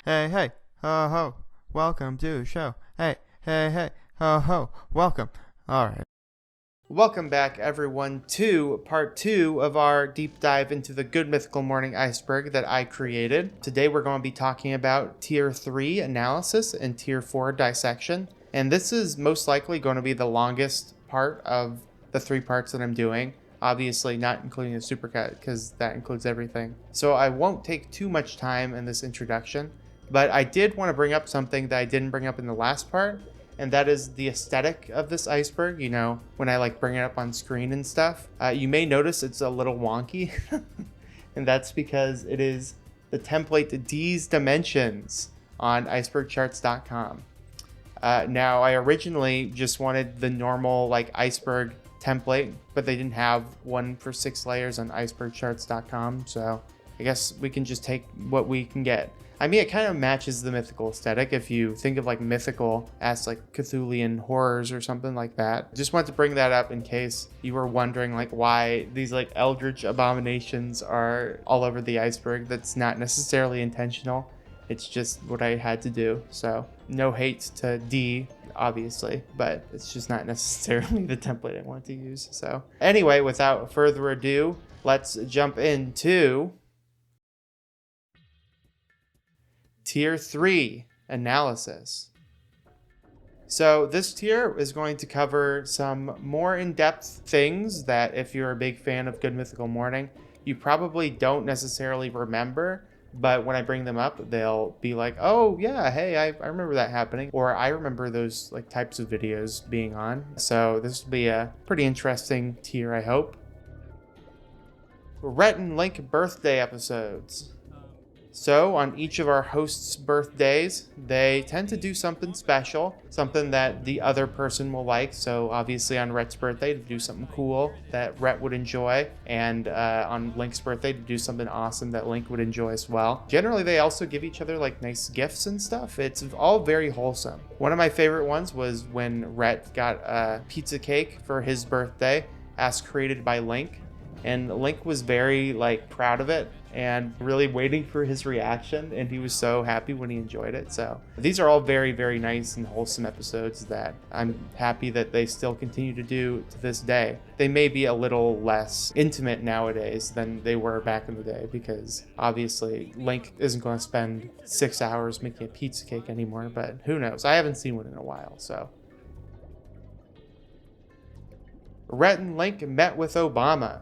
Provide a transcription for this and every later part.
hey, hey, ho, ho, welcome to the show. Hey, hey, hey, ho, ho, welcome. All right. Welcome back, everyone, to part 2 of our deep dive into the Good Mythical Morning Iceberg that I created. Today we're going to be talking about Tier 3 Analysis and Tier 4 Dissection. And this is most likely going to be the longest part of the 3 parts that I'm doing. Obviously not including the supercut, because that includes everything. So I won't take too much time in this introduction, but I did want to bring up something that I didn't bring up in the last part, and that is the aesthetic of this iceberg. You know, when I bring it up on screen and stuff, you may notice it's a little wonky, and that's because it is the template D's Dimensions on icebergcharts.com. Now, I originally just wanted the normal iceberg template, but they didn't have one for 6 layers on icebergcharts.com, so I guess we can just take what we can get. I mean, it kind of matches the mythical aesthetic if you think of mythical as Cthulhian horrors or something like that. Just wanted to bring that up in case you were wondering why these eldritch abominations are all over the iceberg. That's not necessarily intentional. It's just what I had to do. So no hate to D, obviously, but it's just not necessarily the template I want to use. So anyway, without further ado, let's jump into Tier 3 Analysis. So this tier is going to cover some more in-depth things that if you're a big fan of Good Mythical Morning, you probably don't necessarily remember, but when I bring them up, they'll be like, oh yeah, hey, I remember that happening, or I remember those types of videos being on. So this will be a pretty interesting tier, I hope. Rhett and Link birthday episodes. So on each of our hosts' birthdays, they tend to do something special, something that the other person will like. So obviously on Rhett's birthday, to do something cool that Rhett would enjoy, and on Link's birthday, to do something awesome that Link would enjoy as well. Generally, they also give each other nice gifts and stuff. It's all very wholesome. One of my favorite ones was when Rhett got a pizza cake for his birthday, as created by Link. And Link was very proud of it and really waiting for his reaction, and he was so happy when he enjoyed it. So these are all very, very nice and wholesome episodes that I'm happy that they still continue to do to this day. They may be a little less intimate nowadays than they were back in the day, because obviously Link isn't going to spend 6 hours making a pizza cake anymore, but who knows? I haven't seen one in a while. So Rhett and Link met with Obama.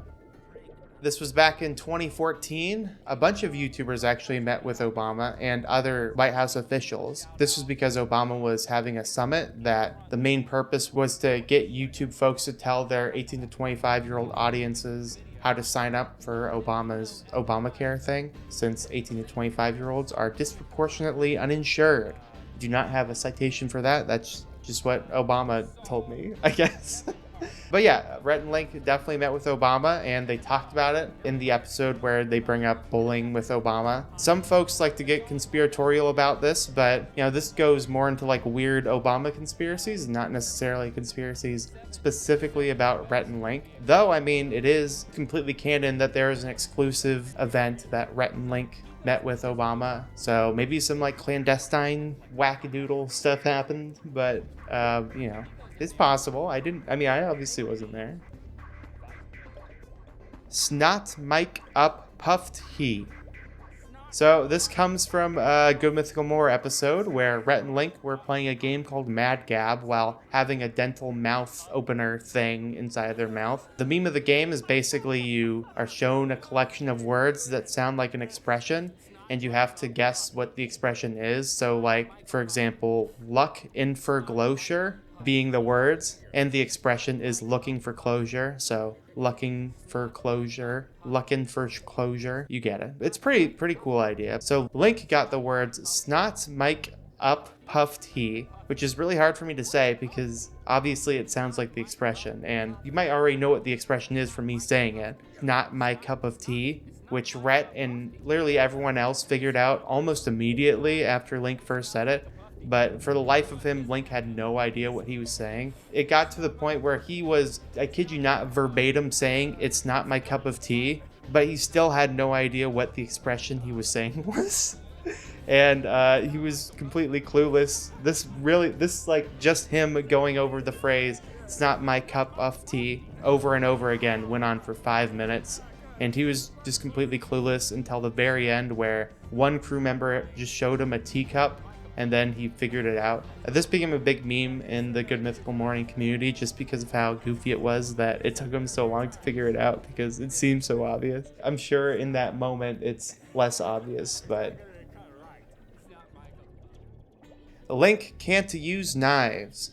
This was back in 2014. A bunch of YouTubers actually met with Obama and other White House officials. This was because Obama was having a summit that the main purpose was to get YouTube folks to tell their 18 to 25-year-old audiences how to sign up for Obama's Obamacare thing, since 18 to 25-year-olds are disproportionately uninsured. Do not have a citation for that. That's just what Obama told me, I guess. But yeah, Rhett and Link definitely met with Obama, and they talked about it in the episode where they bring up bullying with Obama. Some folks like to get conspiratorial about this, but this goes more into weird Obama conspiracies, not necessarily conspiracies specifically about Rhett and Link. Though, I mean, it is completely canon that there is an exclusive event that Rhett and Link met with Obama. So maybe some clandestine wackadoodle stuff happened, but it's possible. I obviously wasn't there. Snot mic up puffed he. So this comes from a Good Mythical More episode where Rhett and Link were playing a game called Mad Gab while having a dental mouth opener thing inside of their mouth. The meme of the game is basically you are shown a collection of words that sound like an expression, and you have to guess what the expression is. So for example, luck in for glosure being the words, and the expression is looking for closure. So looking for closure, looking for closure, you get it. It's pretty cool idea. So Link got the words snot mic up puffed he, which is really hard for me to say because obviously it sounds like the expression, and you might already know what the expression is from me saying it. Not my cup of tea, which Rhett and literally everyone else figured out almost immediately after Link first said it. But for the life of him, Link had no idea what he was saying. It got to the point where he was, I kid you not, verbatim saying, "It's not my cup of tea," but he still had no idea what the expression he was saying was. And he was completely clueless. This like just him going over the phrase, "It's not my cup of tea," over and over again went on for 5 minutes. And he was just completely clueless until the very end, where one crew member just showed him a teacup and then he figured it out. This became a big meme in the Good Mythical Morning community just because of how goofy it was that it took him so long to figure it out, because it seemed so obvious. I'm sure in that moment it's less obvious, but Link can't use knives.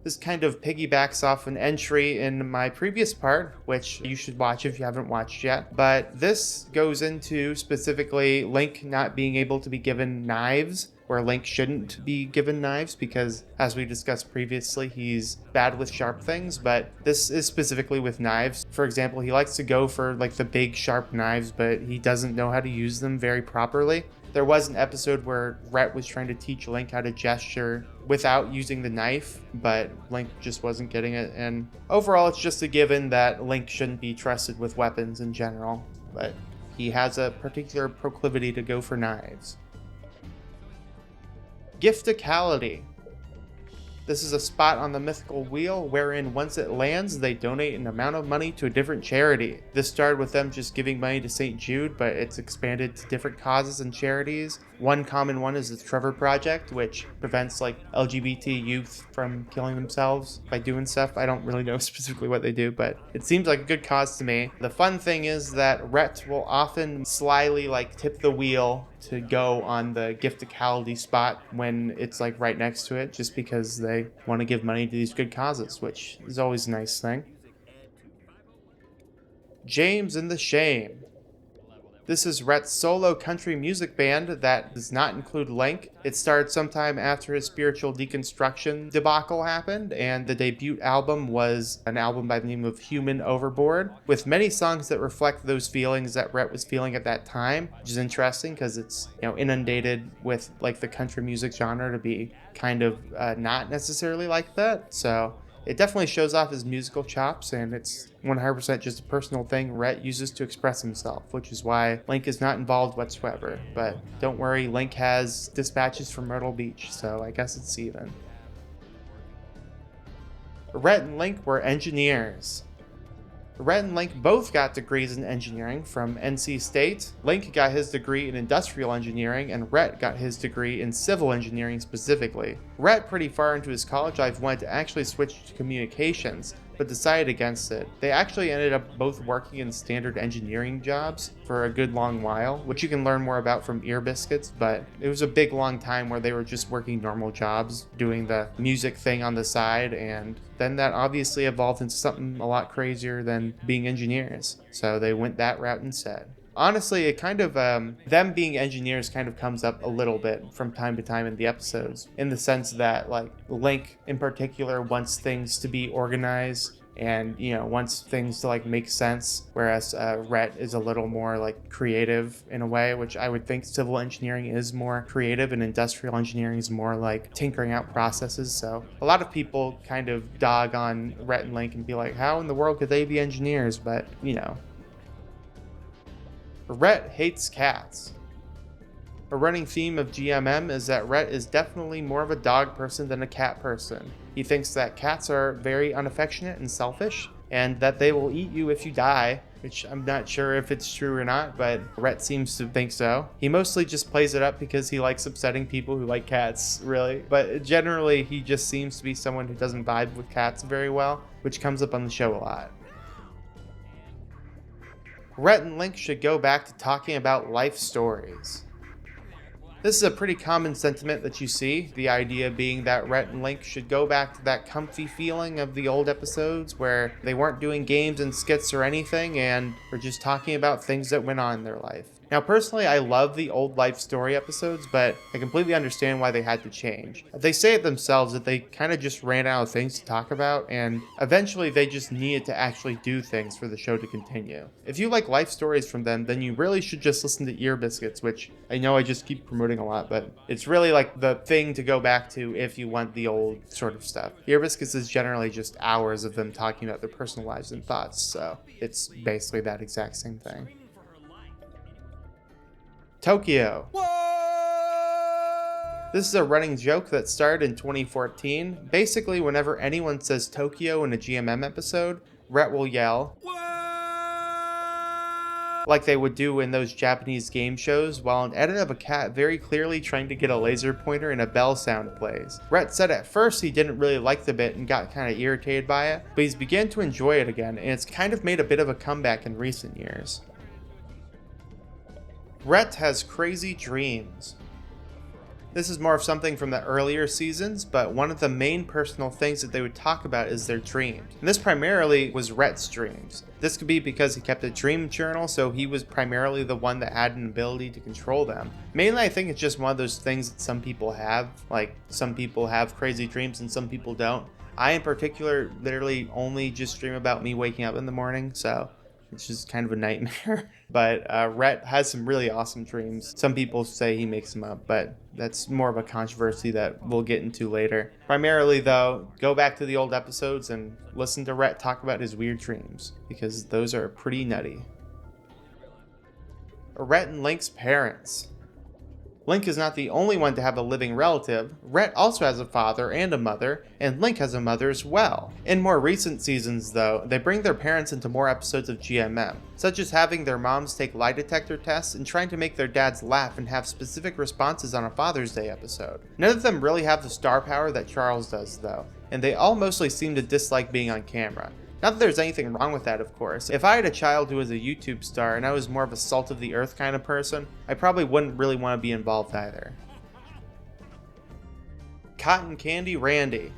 This kind of piggybacks off an entry in my previous part, which you should watch if you haven't watched yet. But this goes into specifically Link not being able to be given knives, where Link shouldn't be given knives because, as we discussed previously, he's bad with sharp things. But this is specifically with knives. For example, he likes to go for like the big sharp knives, but he doesn't know how to use them very properly. There was an episode where Rhett was trying to teach Link how to gesture without using the knife, but Link just wasn't getting it. And overall, it's just a given that Link shouldn't be trusted with weapons in general, but he has a particular proclivity to go for knives. Gifticality. This is a spot on the mythical wheel wherein once it lands, they donate an amount of money to a different charity. This started with them just giving money to St. Jude, but it's expanded to different causes and charities. One common one is the Trevor Project, which prevents like LGBT youth from killing themselves by doing stuff. I don't really know specifically what they do, but it seems like a good cause to me. The fun thing is that Rhett will often slyly like tip the wheel to go on the Gifticality spot when it's like right next to it, just because they want to give money to these good causes, which is always a nice thing. James and the Shame. This is Rhett's solo country music band that does not include Link. It started sometime after his spiritual deconstruction debacle happened, and the debut album was an album by the name of Human Overboard, with many songs that reflect those feelings that Rhett was feeling at that time, which is interesting because it's, you know, inundated with like the country music genre to be kind of not necessarily like that. So it definitely shows off his musical chops, and it's 100% just a personal thing Rhett uses to express himself, which is why Link is not involved whatsoever. But don't worry, Link has dispatches from Myrtle Beach, so I guess it's even. Rhett and Link were engineers. Rhett and Link both got degrees in engineering from NC State. Link got his degree in industrial engineering, and Rhett got his degree in civil engineering specifically. Rhett, pretty far into his college life, wanted to actually switch to communications, but decided against it. They actually ended up both working in standard engineering jobs for a good long while, which you can learn more about from Ear Biscuits, but it was a big long time where they were just working normal jobs, doing the music thing on the side, and then that obviously evolved into something a lot crazier than being engineers. So they went that route instead. Honestly, it kind of, them being engineers kind of comes up a little bit from time to time in the episodes, in the sense that, like, Link in particular wants things to be organized and, you know, wants things to, like, make sense, whereas Rhett is a little more, like, creative in a way, which I would think civil engineering is more creative and industrial engineering is more, like, tinkering out processes. So a lot of people kind of dog on Rhett and Link and be like, how in the world could they be engineers? But, you know. Rhett hates cats. A running theme of GMM is that Rhett is definitely more of a dog person than a cat person. He thinks that cats are very unaffectionate and selfish, and that they will eat you if you die, which I'm not sure if it's true or not, but Rhett seems to think so. He mostly just plays it up because he likes upsetting people who like cats, really. But generally, he just seems to be someone who doesn't vibe with cats very well, which comes up on the show a lot. Rhett and Link should go back to talking about life stories. This is a pretty common sentiment that you see, the idea being that Rhett and Link should go back to that comfy feeling of the old episodes where they weren't doing games and skits or anything and were just talking about things that went on in their life. Now, personally, I love the old life story episodes, but I completely understand why they had to change. They say it themselves that they kind of just ran out of things to talk about, and eventually they just needed to actually do things for the show to continue. If you like life stories from them, then you really should just listen to Ear Biscuits, which I know I just keep promoting a lot, but it's really like the thing to go back to if you want the old sort of stuff. Ear Biscuits is generally just hours of them talking about their personal lives and thoughts, so it's basically that exact same thing. Tokyo. Whoa! This is a running joke that started in 2014. Basically, whenever anyone says Tokyo in a GMM episode, Rhett will yell, like they would do in those Japanese game shows, while an edit of a cat very clearly trying to get a laser pointer and a bell sound plays. Rhett said at first he didn't really like the bit and got kind of irritated by it, but he's began to enjoy it again, and it's kind of made a bit of a comeback in recent years. Rhett has crazy dreams. This is more of something from the earlier seasons, but one of the main personal things that they would talk about is their dreams. And this primarily was Rhett's dreams. This could be because he kept a dream journal, so he was primarily the one that had an ability to control them. Mainly, I think it's just one of those things that some people have. Like, some people have crazy dreams and some people don't. I, in particular, literally only just dream about me waking up in the morning, so it's just kind of a nightmare. But Rhett has some really awesome dreams. Some people say he makes them up, but that's more of a controversy that we'll get into later. Primarily, though, go back to the old episodes and listen to Rhett talk about his weird dreams, because those are pretty nutty. Rhett and Link's parents. Link is not the only one to have a living relative. Rhett also has a father and a mother, and Link has a mother as well. In more recent seasons, though, they bring their parents into more episodes of GMM, such as having their moms take lie detector tests and trying to make their dads laugh and have specific responses on a Father's Day episode. None of them really have the star power that Charles does, though, and they all mostly seem to dislike being on camera. Not that there's anything wrong with that, of course. If I had a child who was a YouTube star and I was more of a salt of the earth kind of person, I probably wouldn't really want to be involved either. Cotton Candy Randy.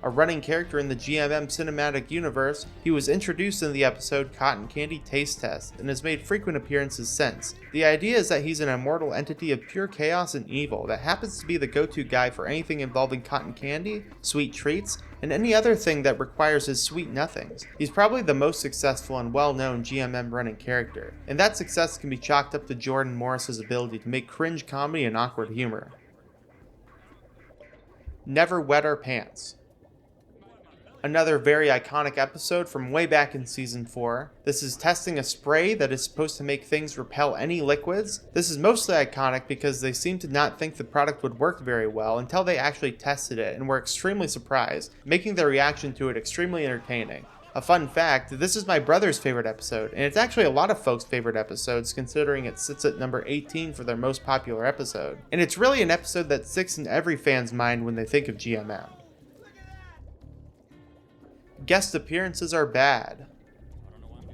A running character in the GMM cinematic universe, he was introduced in the episode Cotton Candy Taste Test and has made frequent appearances since. The idea is that he's an immortal entity of pure chaos and evil that happens to be the go-to guy for anything involving cotton candy, sweet treats, and any other thing that requires his sweet nothings. He's probably the most successful and well-known GMM running character, and that success can be chalked up to Jordan Morris's ability to make cringe comedy and awkward humor. Never Wet Our Pants. Another very iconic episode from way back in season 4. This is testing a spray that is supposed to make things repel any liquids. This is mostly iconic because they seem to not think the product would work very well until they actually tested it and were extremely surprised, making their reaction to it extremely entertaining. A fun fact, this is my brother's favorite episode, and it's actually a lot of folks' favorite episodes considering it sits at number 18 for their most popular episode. And it's really an episode that sticks in every fan's mind when they think of GMM. Guest appearances are bad.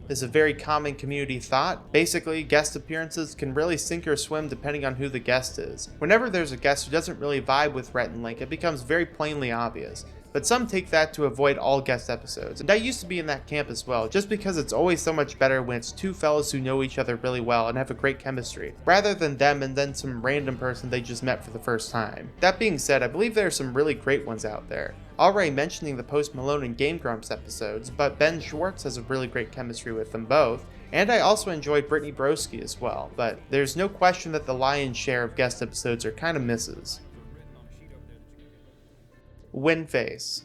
This is a very common community thought. Basically, guest appearances can really sink or swim depending on who the guest is. Whenever there's a guest who doesn't really vibe with Rhett and Link, it becomes very plainly obvious. But some take that to avoid all guest episodes, and I used to be in that camp as well, just because it's always so much better when it's two fellas who know each other really well and have a great chemistry, rather than them and then some random person they just met for the first time. That being said, I believe there are some really great ones out there. Already mentioning the Post Malone and Game Grumps episodes, but Ben Schwartz has a really great chemistry with them both, and I also enjoyed Brittany Broski as well, but there's no question that the lion's share of guest episodes are kind of misses. Winface.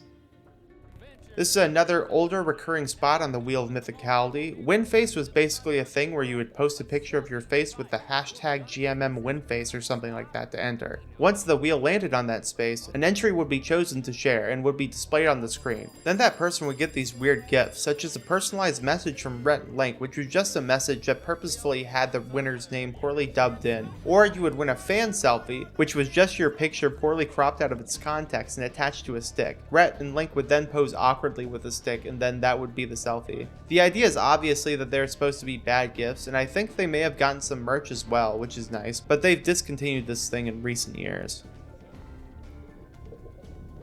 This is another older recurring spot on the Wheel of Mythicality. Winface was basically a thing where you would post a picture of your face with the hashtag GMM Winface or something like that to enter. Once the wheel landed on that space, an entry would be chosen to share and would be displayed on the screen. Then that person would get these weird gifts, such as a personalized message from Rhett Link, which was just a message that purposefully had the winner's name poorly dubbed in. Or you would win a fan selfie, which was just your picture poorly cropped out of its context and attached to a stick. Rhett and Link would then pose awkwardly with a stick, and then that would be the selfie. The idea is obviously that they're supposed to be bad gifts, and I think they may have gotten some merch as well, which is nice, but they've discontinued this thing in recent years.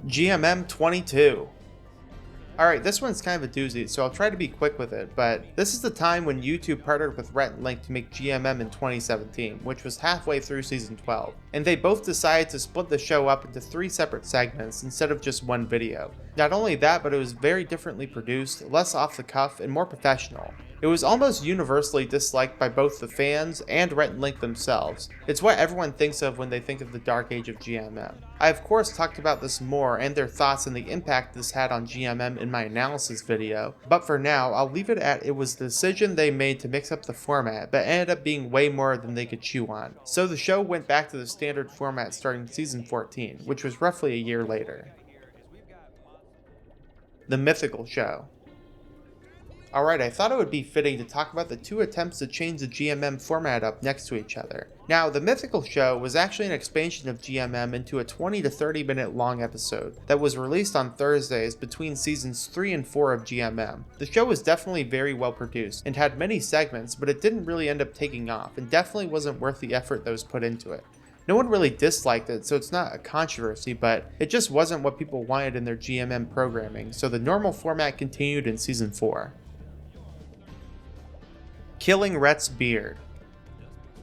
GMM 22. Alright, this one's kind of a doozy, so I'll try to be quick with it, but this is the time when YouTube partnered with Rhett and Link to make GMM in 2017, which was halfway through season 12, and they both decided to split the show up into 3 separate segments instead of just one video. Not only that, but it was very differently produced, less off the cuff, and more professional. It was almost universally disliked by both the fans and Rhett Link themselves. It's what everyone thinks of when they think of the dark age of GMM. I of course talked about this more and their thoughts and the impact this had on GMM in my analysis video, but for now I'll leave it at it was the decision they made to mix up the format, but ended up being way more than they could chew on. So the show went back to the standard format starting season 14, which was roughly a year later. The Mythical Show. Alright, I thought it would be fitting to talk about the two attempts to change the GMM format up next to each other. Now, the Mythical Show was actually an expansion of GMM into a 20 to 30 minute long episode that was released on Thursdays between seasons 3 and 4 of GMM. The show was definitely very well produced and had many segments, but it didn't really end up taking off and definitely wasn't worth the effort that was put into it. No one really disliked it, so it's not a controversy, but it just wasn't what people wanted in their GMM programming, so the normal format continued in season 4. Killing Rhett's Beard.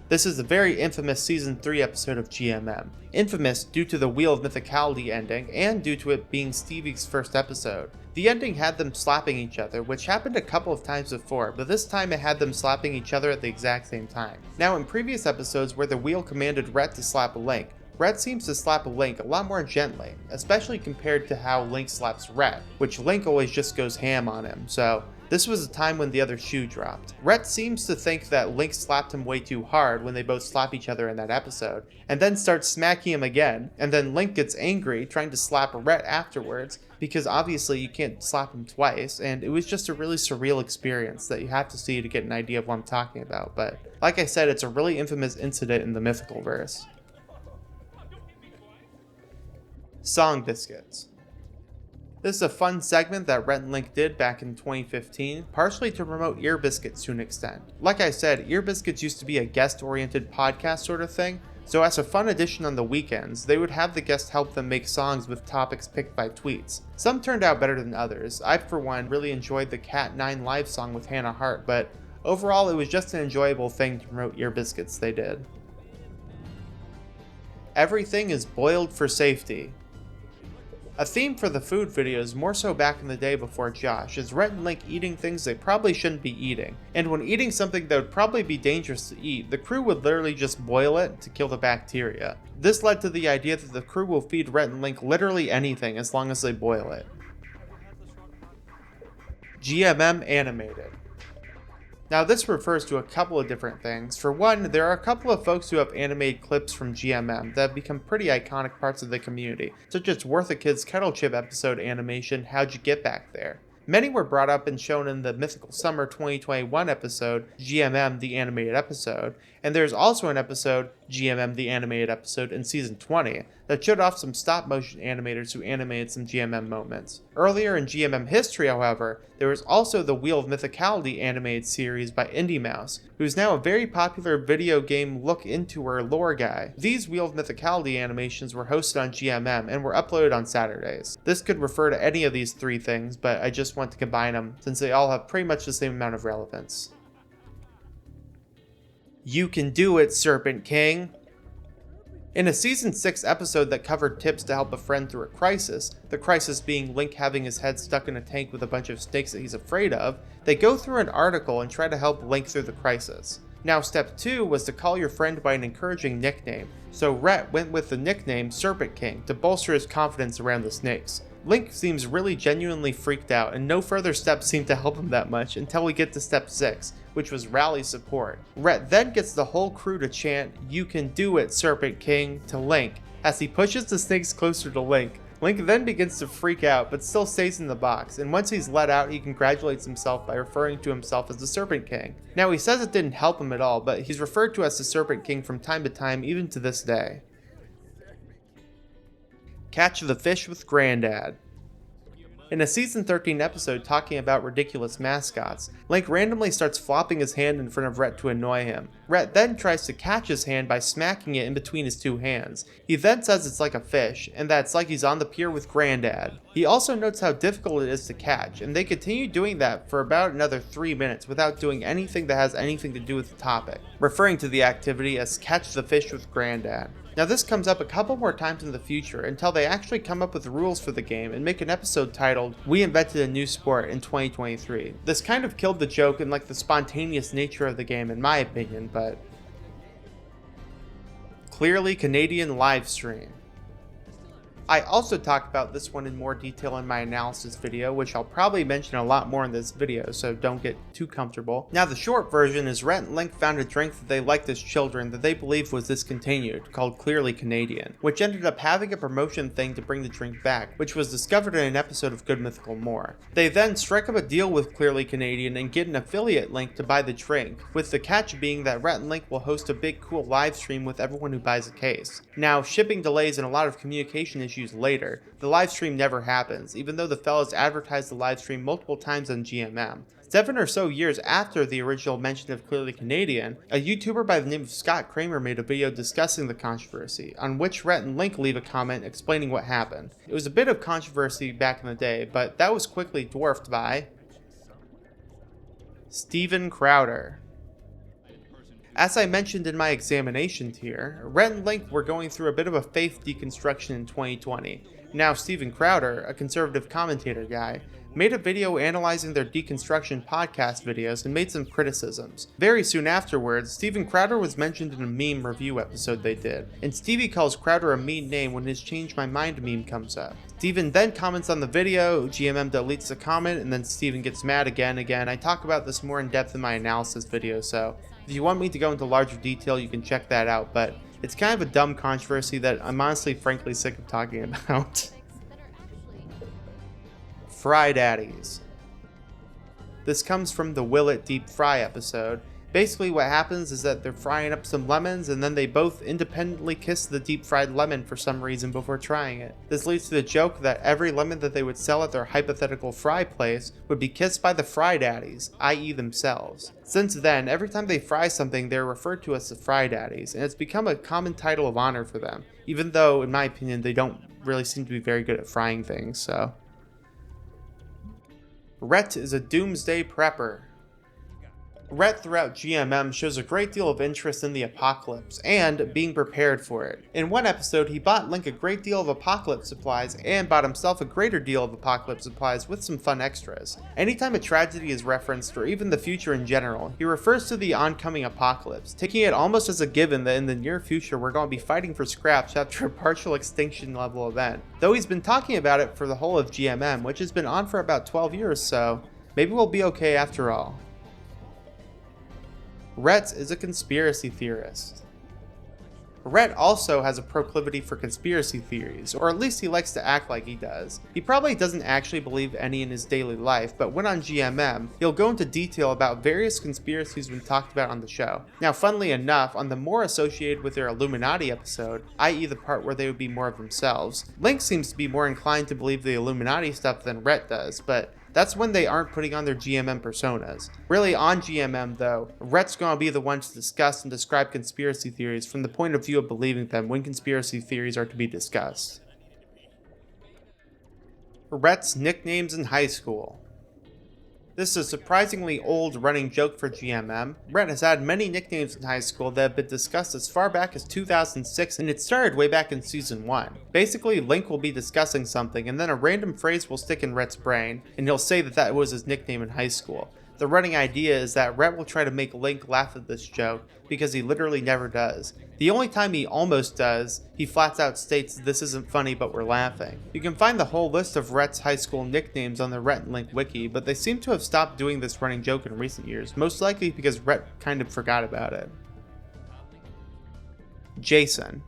This is a very infamous season 3 episode of GMM. Infamous due to the Wheel of Mythicality ending and due to it being Stevie's first episode. The ending had them slapping each other, which happened a couple of times before, but this time it had them slapping each other at the exact same time. Now in previous episodes where the wheel commanded Rhett to slap Link, Rhett seems to slap Link a lot more gently, especially compared to how Link slaps Rhett, which Link always just goes ham on him, so this was a time when the other shoe dropped. Rhett seems to think that Link slapped him way too hard when they both slap each other in that episode, and then starts smacking him again, and then Link gets angry trying to slap Rhett afterwards, because obviously you can't slap him twice, and it was just a really surreal experience that you have to see to get an idea of what I'm talking about, but like I said, it's a really infamous incident in the Mythical verse. Song Biscuits. This is a fun segment that Rhett Link did back in 2015, partially to promote Ear Biscuits to an extent. Like I said, Ear Biscuits used to be a guest-oriented podcast sort of thing, so as a fun addition on the weekends, they would have the guest help them make songs with topics picked by tweets. Some turned out better than others. I, for one, really enjoyed the Cat 9 live song with Hannah Hart, but overall it was just an enjoyable thing to promote Ear Biscuits they did. Everything is boiled for safety. A theme for the food videos more so back in the day before Josh is Rhett and Link eating things they probably shouldn't be eating, and when eating something that would probably be dangerous to eat, the crew would literally just boil it to kill the bacteria. This led to the idea that the crew will feed Rhett and Link literally anything as long as they boil it. GMM Animated. Now this refers to a couple of different things. For one, there are a couple of folks who have animated clips from GMM that have become pretty iconic parts of the community, such as Worth a Kid's Kettle Chip episode animation, How'd You Get Back There? Many were brought up and shown in the Mythical Summer 2021 episode, GMM the Animated Episode, and there's also an episode, GMM the Animated Episode in Season 20, that showed off some stop-motion animators who animated some GMM moments. Earlier in GMM history, however, there was also the Wheel of Mythicality animated series by Indie Mouse, who's now a very popular video game look-into-her lore guy. These Wheel of Mythicality animations were hosted on GMM and were uploaded on Saturdays. This could refer to any of these three things, but I just want to combine them since they all have pretty much the same amount of relevance. You Can Do It, Serpent King! In a Season 6 episode that covered tips to help a friend through a crisis, the crisis being Link having his head stuck in a tank with a bunch of snakes that he's afraid of, they go through an article and try to help Link through the crisis. Now step 2 was to call your friend by an encouraging nickname, so Rhett went with the nickname Serpent King to bolster his confidence around the snakes. Link seems really genuinely freaked out, and no further steps seem to help him that much until we get to step 6, which was rally support. Rhett then gets the whole crew to chant, "You can do it, Serpent King," to Link. As he pushes the snakes closer to Link, Link then begins to freak out, but still stays in the box, and once he's let out, he congratulates himself by referring to himself as the Serpent King. Now he says it didn't help him at all, but he's referred to as the Serpent King from time to time, even to this day. Catch the Fish with Granddad. In a Season 13 episode talking about ridiculous mascots, Link randomly starts flopping his hand in front of Rhett to annoy him. Rhett then tries to catch his hand by smacking it in between his two hands. He then says it's like a fish, and that it's like he's on the pier with Granddad. He also notes how difficult it is to catch, and they continue doing that for about another 3 minutes without doing anything that has anything to do with the topic, referring to the activity as Catch the Fish with Granddad. Now this comes up a couple more times in the future until they actually come up with rules for the game and make an episode titled "We Invented a New Sport" in 2023. This kind of killed the joke and like the spontaneous nature of the game in my opinion, but clearly Canadian live stream. I also talked about this one in more detail in my analysis video, which I'll probably mention a lot more in this video, so don't get too comfortable. Now the short version is Rhett Link found a drink that they liked as children that they believed was discontinued, called Clearly Canadian, which ended up having a promotion thing to bring the drink back, which was discovered in an episode of Good Mythical Morning. They then strike up a deal with Clearly Canadian and get an affiliate link to buy the drink, with the catch being that Rhett Link will host a big cool live stream with everyone who buys a case. Now shipping delays and a lot of communication issues later, the live stream never happens, even though the fellas advertised the live stream multiple times on GMM. 7 or so years after the original mention of Clearly Canadian, a YouTuber by the name of Scott Kramer made a video discussing the controversy, on which Rhett and Link leave a comment explaining what happened. It was a bit of controversy back in the day, but that was quickly dwarfed by Steven Crowder. As I mentioned in my examination tier, Rhett and Link were going through a bit of a faith deconstruction in 2020. Now Steven Crowder, a conservative commentator guy, made a video analyzing their deconstruction podcast videos and made some criticisms. Very soon afterwards, Steven Crowder was mentioned in a meme review episode they did, and Stevie calls Crowder a mean name when his Change My Mind meme comes up. Steven then comments on the video, GMM deletes the comment, and then Steven gets mad again. I talk about this more in depth in my analysis video, so if you want me to go into larger detail, you can check that out, but it's kind of a dumb controversy that I'm honestly frankly sick of talking about. Fry Daddies. This comes from the Will It Deep Fry episode. Basically what happens is that they're frying up some lemons and then they both independently kiss the deep fried lemon for some reason before trying it. This leads to the joke that every lemon that they would sell at their hypothetical fry place would be kissed by the Fry Daddies, i.e. themselves. Since then, every time they fry something, they're referred to as the Fry Daddies, and it's become a common title of honor for them, even though, in my opinion, they don't really seem to be very good at frying things, so. Rhett is a doomsday prepper. Rhett throughout GMM shows a great deal of interest in the apocalypse and being prepared for it. In one episode, he bought Link a great deal of apocalypse supplies and bought himself a greater deal of apocalypse supplies with some fun extras. Anytime a tragedy is referenced, or even the future in general, he refers to the oncoming apocalypse, taking it almost as a given that in the near future we're going to be fighting for scraps after a partial extinction level event. Though he's been talking about it for the whole of GMM, which has been on for about 12 years, so maybe we'll be okay after all. Rhett is a conspiracy theorist. Rhett also has a proclivity for conspiracy theories, or at least he likes to act like he does. He probably doesn't actually believe any in his daily life, but when on GMM, he'll go into detail about various conspiracies we've talked about on the show. Now, funnily enough, on the more associated with their Illuminati episode, i.e. the part where they would be more of themselves, Link seems to be more inclined to believe the Illuminati stuff than Rhett does, but that's when they aren't putting on their GMM personas. Really, on GMM though, Rhett's gonna be the one to discuss and describe conspiracy theories from the point of view of believing them when conspiracy theories are to be discussed. Rhett's nicknames in high school. This is a surprisingly old running joke for GMM. Rhett has had many nicknames in high school that have been discussed as far back as 2006, and it started way back in season 1. Basically, Link will be discussing something and then a random phrase will stick in Rhett's brain, and he'll say that that was his nickname in high school. The running idea is that Rhett will try to make Link laugh at this joke, because he literally never does. The only time he almost does, he flats out states this isn't funny but we're laughing. You can find the whole list of Rhett's high school nicknames on the Rhett Link Wiki, but they seem to have stopped doing this running joke in recent years, most likely because Rhett kind of forgot about it. Jason.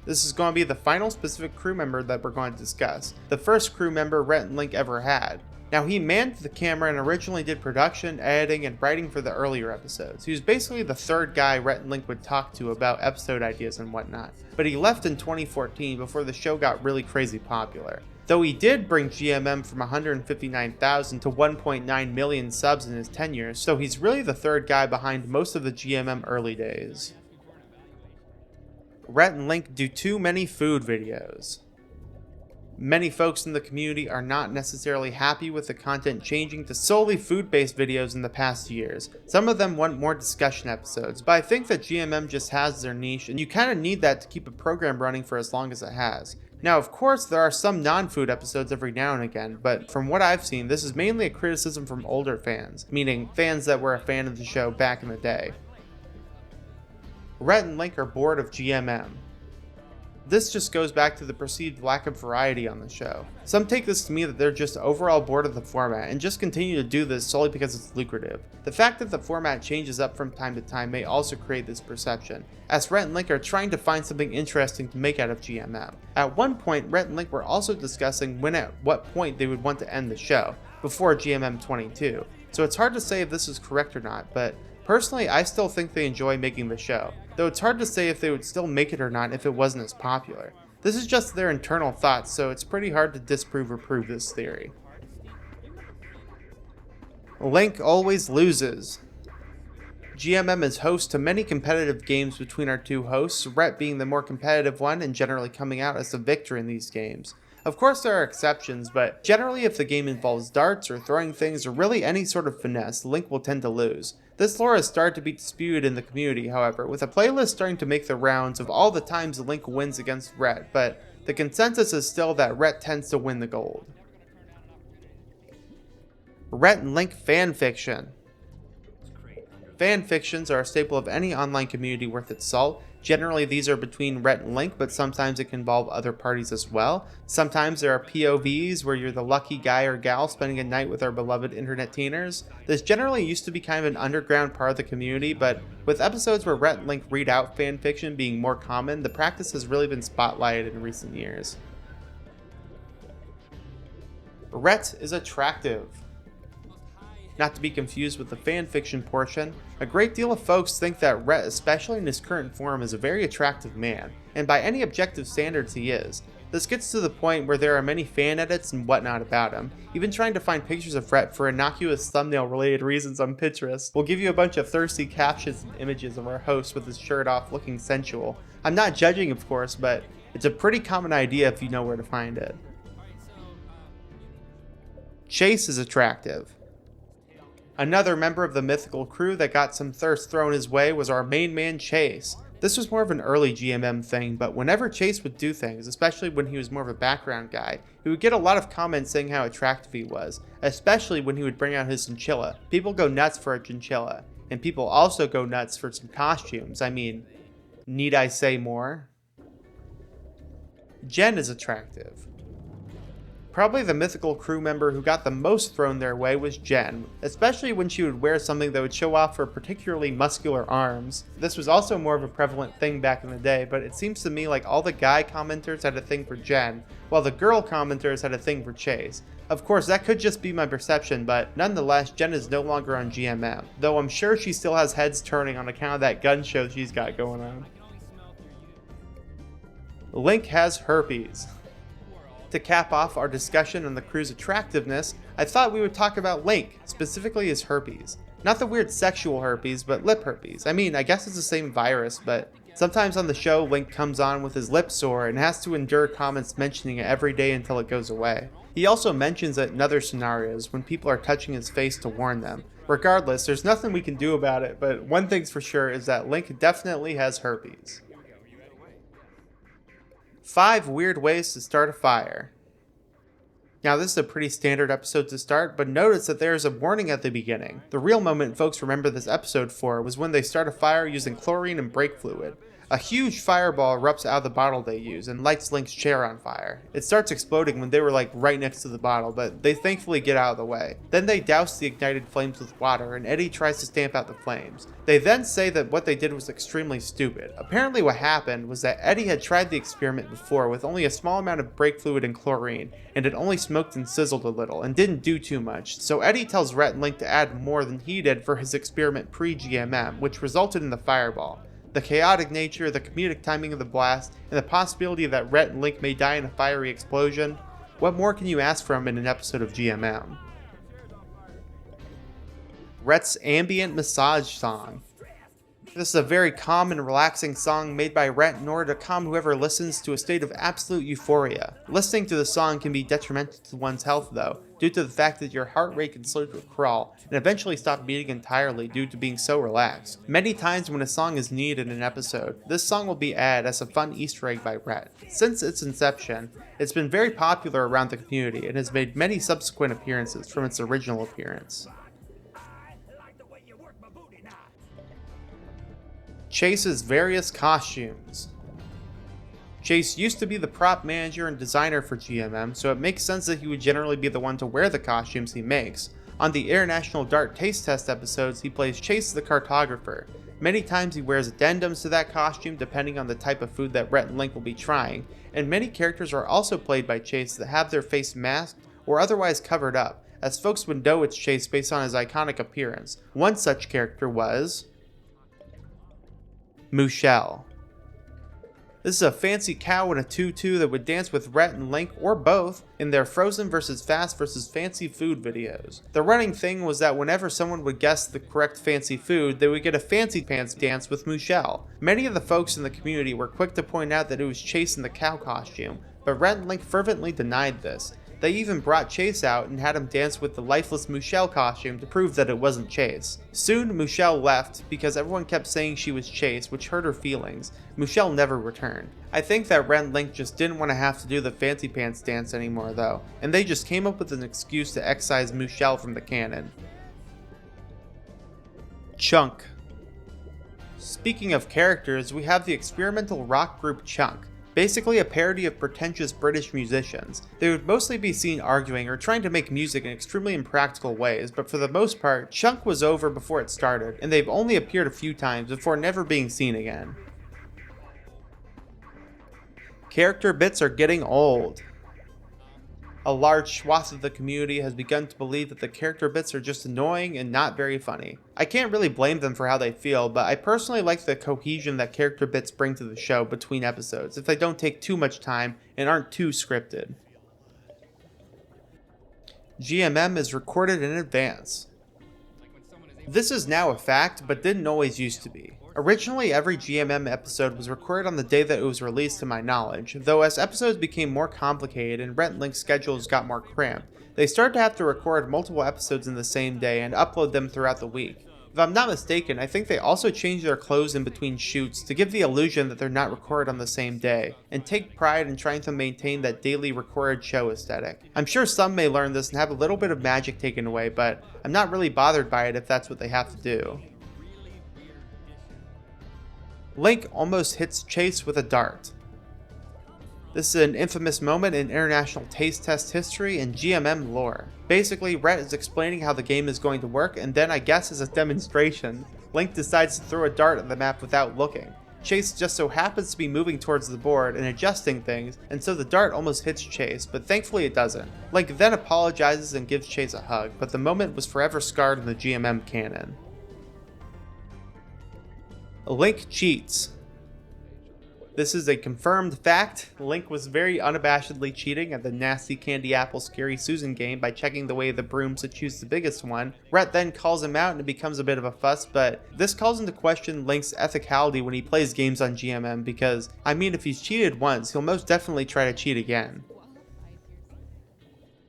This is going to be the final specific crew member that we're going to discuss. The first crew member Rhett and Link ever had. Now, he manned the camera and originally did production, editing, and writing for the earlier episodes. He was basically the third guy Rhett and Link would talk to about episode ideas and whatnot. But he left in 2014 before the show got really crazy popular. Though he did bring GMM from 159,000 to 1.9 million subs in his tenure, so he's really the third guy behind most of the GMM early days. Rhett and Link do too many food videos. Many folks in the community are not necessarily happy with the content changing to solely food-based videos in the past years. Some of them want more discussion episodes, but I think that GMM just has their niche, and you kind of need that to keep a program running for as long as it has. Now, of course, there are some non-food episodes every now and again, but from what I've seen, this is mainly a criticism from older fans, meaning fans that were a fan of the show back in the day. Rhett and Link are bored of GMM. This just goes back to the perceived lack of variety on the show. Some take this to mean that they're just overall bored of the format and just continue to do this solely because it's lucrative. The fact that the format changes up from time to time may also create this perception, as Rhett and Link are trying to find something interesting to make out of GMM. At one point, Rhett and Link were also discussing when at what point they would want to end the show, before GMM 22, so it's hard to say if this is correct or not, but personally, I still think they enjoy making the show, though it's hard to say if they would still make it or not if it wasn't as popular. This is just their internal thoughts, so it's pretty hard to disprove or prove this theory. Link always loses. GMM is host to many competitive games between our two hosts, Rhett being the more competitive one and generally coming out as the victor in these games. Of course there are exceptions, but generally if the game involves darts or throwing things or really any sort of finesse, Link will tend to lose. This lore has started to be disputed in the community, however, with a playlist starting to make the rounds of all the times Link wins against Rhett, but the consensus is still that Rhett tends to win the gold. Rhett and Link fanfiction. Fanfictions are a staple of any online community worth its salt. Generally these are between Rhett and Link, but sometimes it can involve other parties as well. Sometimes there are POVs where you're the lucky guy or gal spending a night with our beloved internet teeners. This generally used to be kind of an underground part of the community, but with episodes where Rhett and Link read out fanfiction being more common, the practice has really been spotlighted in recent years. Rhett is attractive. Not to be confused with the fanfiction portion, a great deal of folks think that Rhett, especially in his current form, is a very attractive man, and by any objective standards he is. This gets to the point where there are many fan edits and whatnot about him, even trying to find pictures of Rhett for innocuous thumbnail related reasons on Pinterest. We'll give you a bunch of thirsty captions and images of our host with his shirt off looking sensual. I'm not judging of course, but it's a pretty common idea if you know where to find it. Chase is attractive. Another member of the mythical crew that got some thirst thrown his way was our main man Chase. This was more of an early GMM thing, but whenever Chase would do things, especially when he was more of a background guy, he would get a lot of comments saying how attractive he was, especially when he would bring out his chinchilla. People go nuts for a chinchilla, and people also go nuts for some costumes. I mean, need I say more? Jen is attractive. Probably the mythical crew member who got the most thrown their way was Jen, especially when she would wear something that would show off her particularly muscular arms. This was also more of a prevalent thing back in the day, but it seems to me like all the guy commenters had a thing for Jen, while the girl commenters had a thing for Chase. Of course, that could just be my perception, but nonetheless, Jen is no longer on GMM, though I'm sure she still has heads turning on account of that gun show she's got going on. Link has herpes. To cap off our discussion on the crew's attractiveness, I thought we would talk about Link, specifically his herpes. Not the weird sexual herpes, but lip herpes. I mean, I guess it's the same virus, but sometimes on the show, Link comes on with his lip sore and has to endure comments mentioning it every day until it goes away. He also mentions it in other scenarios when people are touching his face to warn them. Regardless, there's nothing we can do about it, but one thing's for sure is that Link definitely has herpes. 5 weird ways to start a fire. Now this is a pretty standard episode to start, but notice that there is a warning at the beginning. The real moment folks remember this episode for was when they start a fire using chlorine and brake fluid. A huge fireball erupts out of the bottle they use and lights Link's chair on fire. It starts exploding when they were like right next to the bottle, but they thankfully get out of the way. Then they douse the ignited flames with water and Eddie tries to stamp out the flames. They then say that what they did was extremely stupid. Apparently what happened was that Eddie had tried the experiment before with only a small amount of brake fluid and chlorine, and it only smoked and sizzled a little and didn't do too much, so Eddie tells Rhett and Link to add more than he did for his experiment pre-GMM, which resulted in the fireball. The chaotic nature, the comedic timing of the blast, and the possibility that Rhett and Link may die in a fiery explosion. What more can you ask from in an episode of GMM? Rhett's ambient massage song. This is a very calm and relaxing song made by Rhett in order to calm whoever listens to a state of absolute euphoria. Listening to the song can be detrimental to one's health though, due to the fact that your heart rate can slow to a crawl and eventually stop beating entirely due to being so relaxed. Many times when a song is needed in an episode, this song will be added as a fun Easter egg by Rhett. Since its inception, it's been very popular around the community and has made many subsequent appearances from its original appearance. Chase's various costumes. Chase used to be the prop manager and designer for GMM, so it makes sense that he would generally be the one to wear the costumes he makes. On the International Dart Taste Test episodes, he plays Chase the cartographer. Many times he wears addendums to that costume depending on the type of food that Rhett and Link will be trying, and many characters are also played by Chase that have their face masked or otherwise covered up, as folks would know it's Chase based on his iconic appearance. One such character was Mooshell. This is a fancy cow in a tutu that would dance with Rhett and Link, or both, in their Frozen vs. Fast vs. Fancy Food videos. The running thing was that whenever someone would guess the correct fancy food, they would get a fancy pants dance with Mooshell. Many of the folks in the community were quick to point out that it was Chase in the cow costume, but Rhett and Link fervently denied this. They even brought Chase out and had him dance with the lifeless Mooshell costume to prove that it wasn't Chase. Soon, Mooshell left because everyone kept saying she was Chase, which hurt her feelings. Mooshell never returned. I think that Rhett and Link just didn't want to have to do the fancy pants dance anymore though, and they just came up with an excuse to excise Mooshell from the canon. Chunk. Speaking of characters, we have the experimental rock group Chunk. Basically a parody of pretentious British musicians. They would mostly be seen arguing or trying to make music in extremely impractical ways, but for the most part, Chunk was over before it started, and they've only appeared a few times before never being seen again. Character bits are getting old. A large swath of the community has begun to believe that the character bits are just annoying and not very funny. I can't really blame them for how they feel, but I personally like the cohesion that character bits bring to the show between episodes if they don't take too much time and aren't too scripted. GMM is recorded in advance. This is now a fact, but didn't always used to be. Originally, every GMM episode was recorded on the day that it was released to my knowledge, though as episodes became more complicated and Rhett and Link's schedules got more cramped, they started to have to record multiple episodes in the same day and upload them throughout the week. If I'm not mistaken, I think they also changed their clothes in between shoots to give the illusion that they're not recorded on the same day, and take pride in trying to maintain that daily recorded show aesthetic. I'm sure some may learn this and have a little bit of magic taken away, but I'm not really bothered by it if that's what they have to do. Link almost hits Chase with a dart. This is an infamous moment in international taste test history and GMM lore. Basically, Rhett is explaining how the game is going to work, and then I guess as a demonstration, Link decides to throw a dart at the map without looking. Chase just so happens to be moving towards the board and adjusting things, and so the dart almost hits Chase, but thankfully it doesn't. Link then apologizes and gives Chase a hug, but the moment was forever scarred in the GMM canon. Link cheats. This is a confirmed fact. Link was very unabashedly cheating at the nasty Candy Apple Scary Susan game by checking the way of the brooms to choose the biggest one. Rhett then calls him out and it becomes a bit of a fuss, but this calls into question Link's ethicality when he plays games on GMM because, I mean, if he's cheated once, he'll most definitely try to cheat again.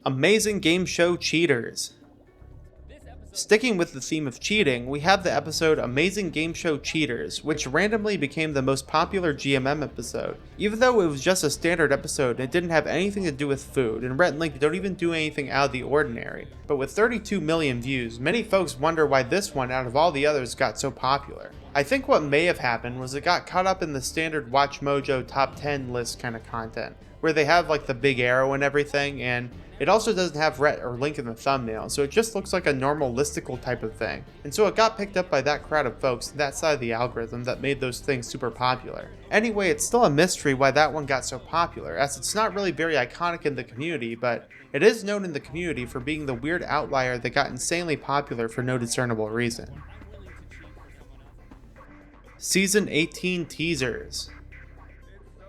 Amazing game show cheaters. Sticking with the theme of cheating, we have the episode Amazing Game Show Cheaters, which randomly became the most popular GMM episode. Even though it was just a standard episode and it didn't have anything to do with food, and Rhett and Link don't even do anything out of the ordinary. But with 32 million views, many folks wonder why this one out of all the others got so popular. I think what may have happened was it got caught up in the standard Watch Mojo top 10 list kind of content, where they have like the big arrow and everything, and it also doesn't have Rhett or Link in the thumbnail, so it just looks like a normal listicle type of thing. And so it got picked up by that crowd of folks, that side of the algorithm that made those things super popular. Anyway, it's still a mystery why that one got so popular, as it's not really very iconic in the community, but it is known in the community for being the weird outlier that got insanely popular for no discernible reason. Season 18 teasers.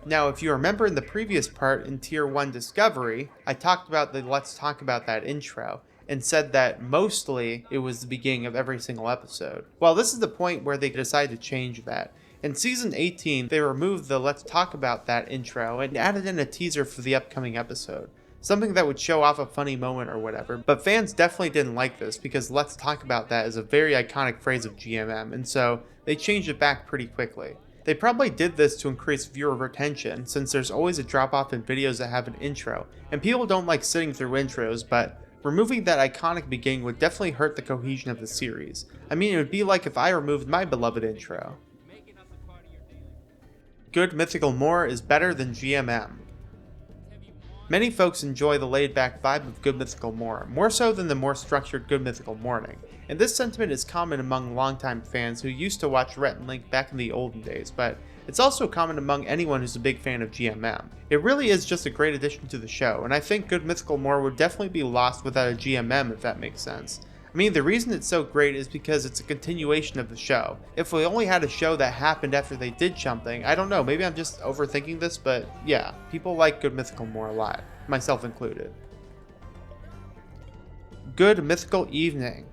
Now, if you remember in the previous part in Tier 1 Discovery, I talked about the Let's Talk About That intro, and said that mostly it was the beginning of every single episode. Well, this is the point where they decided to change that. In season 18, they removed the "let's talk about that" intro and added in a teaser for the upcoming episode. Something that would show off a funny moment or whatever, but fans definitely didn't like this because "let's talk about that" is a very iconic phrase of GMM, and so they changed it back pretty quickly. They probably did this to increase viewer retention, since there's always a drop off in videos that have an intro, and people don't like sitting through intros, but removing that iconic beginning would definitely hurt the cohesion of the series. I mean, it would be like if I removed my beloved intro. Good Mythical More is better than GMM. Many folks enjoy the laid-back vibe of Good Mythical more so than the more structured Good Mythical Morning, and this sentiment is common among longtime fans who used to watch Rhett Link back in the olden days, but it's also common among anyone who's a big fan of GMM. It really is just a great addition to the show, and I think Good Mythical More would definitely be lost without a GMM, if that makes sense. I mean, the reason it's so great is because it's a continuation of the show. If we only had a show that happened after they did something, I don't know, maybe I'm just overthinking this, but yeah, people like Good Mythical More a lot, myself included. Good Mythical Evening.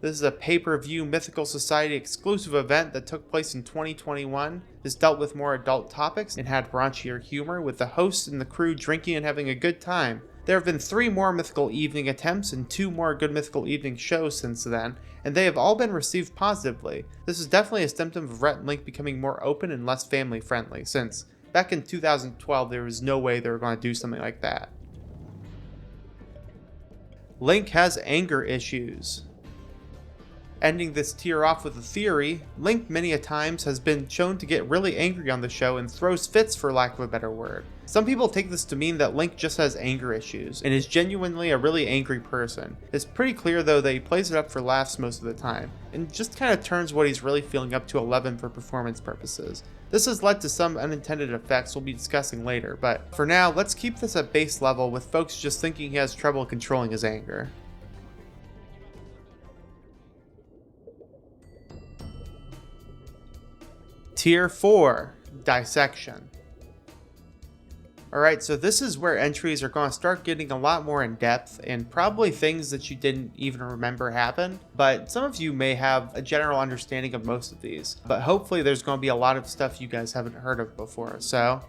This is a pay-per-view Mythical Society exclusive event that took place in 2021. This dealt with more adult topics and had raunchier humor, with the hosts and the crew drinking and having a good time. There have been 3 more Mythical Evening attempts and 2 more Good Mythical Evening shows since then, and they have all been received positively. This is definitely a symptom of Rhett Link becoming more open and less family friendly, since back in 2012 there was no way they were going to do something like that. Link has anger issues. Ending this tier off with a theory, Link many a times has been shown to get really angry on the show and throws fits, for lack of a better word. Some people take this to mean that Link just has anger issues and is genuinely a really angry person. It's pretty clear though that he plays it up for laughs most of the time, and just kind of turns what he's really feeling up to 11 for performance purposes. This has led to some unintended effects we'll be discussing later, but for now, let's keep this at base level with folks just thinking he has trouble controlling his anger. Tier 4, Dissection. Alright, so this is where entries are going to start getting a lot more in depth and probably things that you didn't even remember happened, but some of you may have a general understanding of most of these, but hopefully there's going to be a lot of stuff you guys haven't heard of before. So,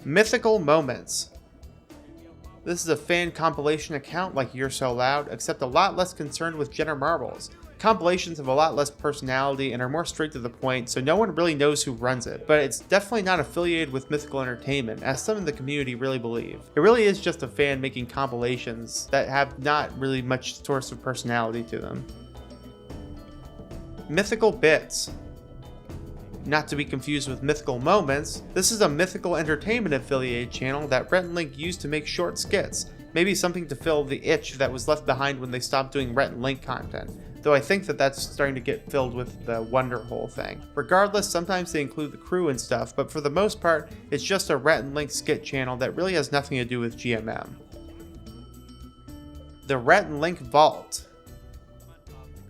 Mythical Moments. This is a fan compilation account like You're So Loud, except a lot less concerned with gender marbles. Compilations have a lot less personality and are more straight to the point, so no one really knows who runs it, but it's definitely not affiliated with Mythical Entertainment, as some in the community really believe. It really is just a fan making compilations that have not really much source of personality to them. Mythical Bits. Not to be confused with Mythical Moments, this is a Mythical Entertainment affiliated channel that Rhett Link used to make short skits, maybe something to fill the itch that was left behind when they stopped doing Rhett Link content. Though I think that that's starting to get filled with the Wonder Hole thing. Regardless, sometimes they include the crew and stuff, but for the most part, it's just a Rhett and Link skit channel that really has nothing to do with GMM. The Rhett and Link Vault.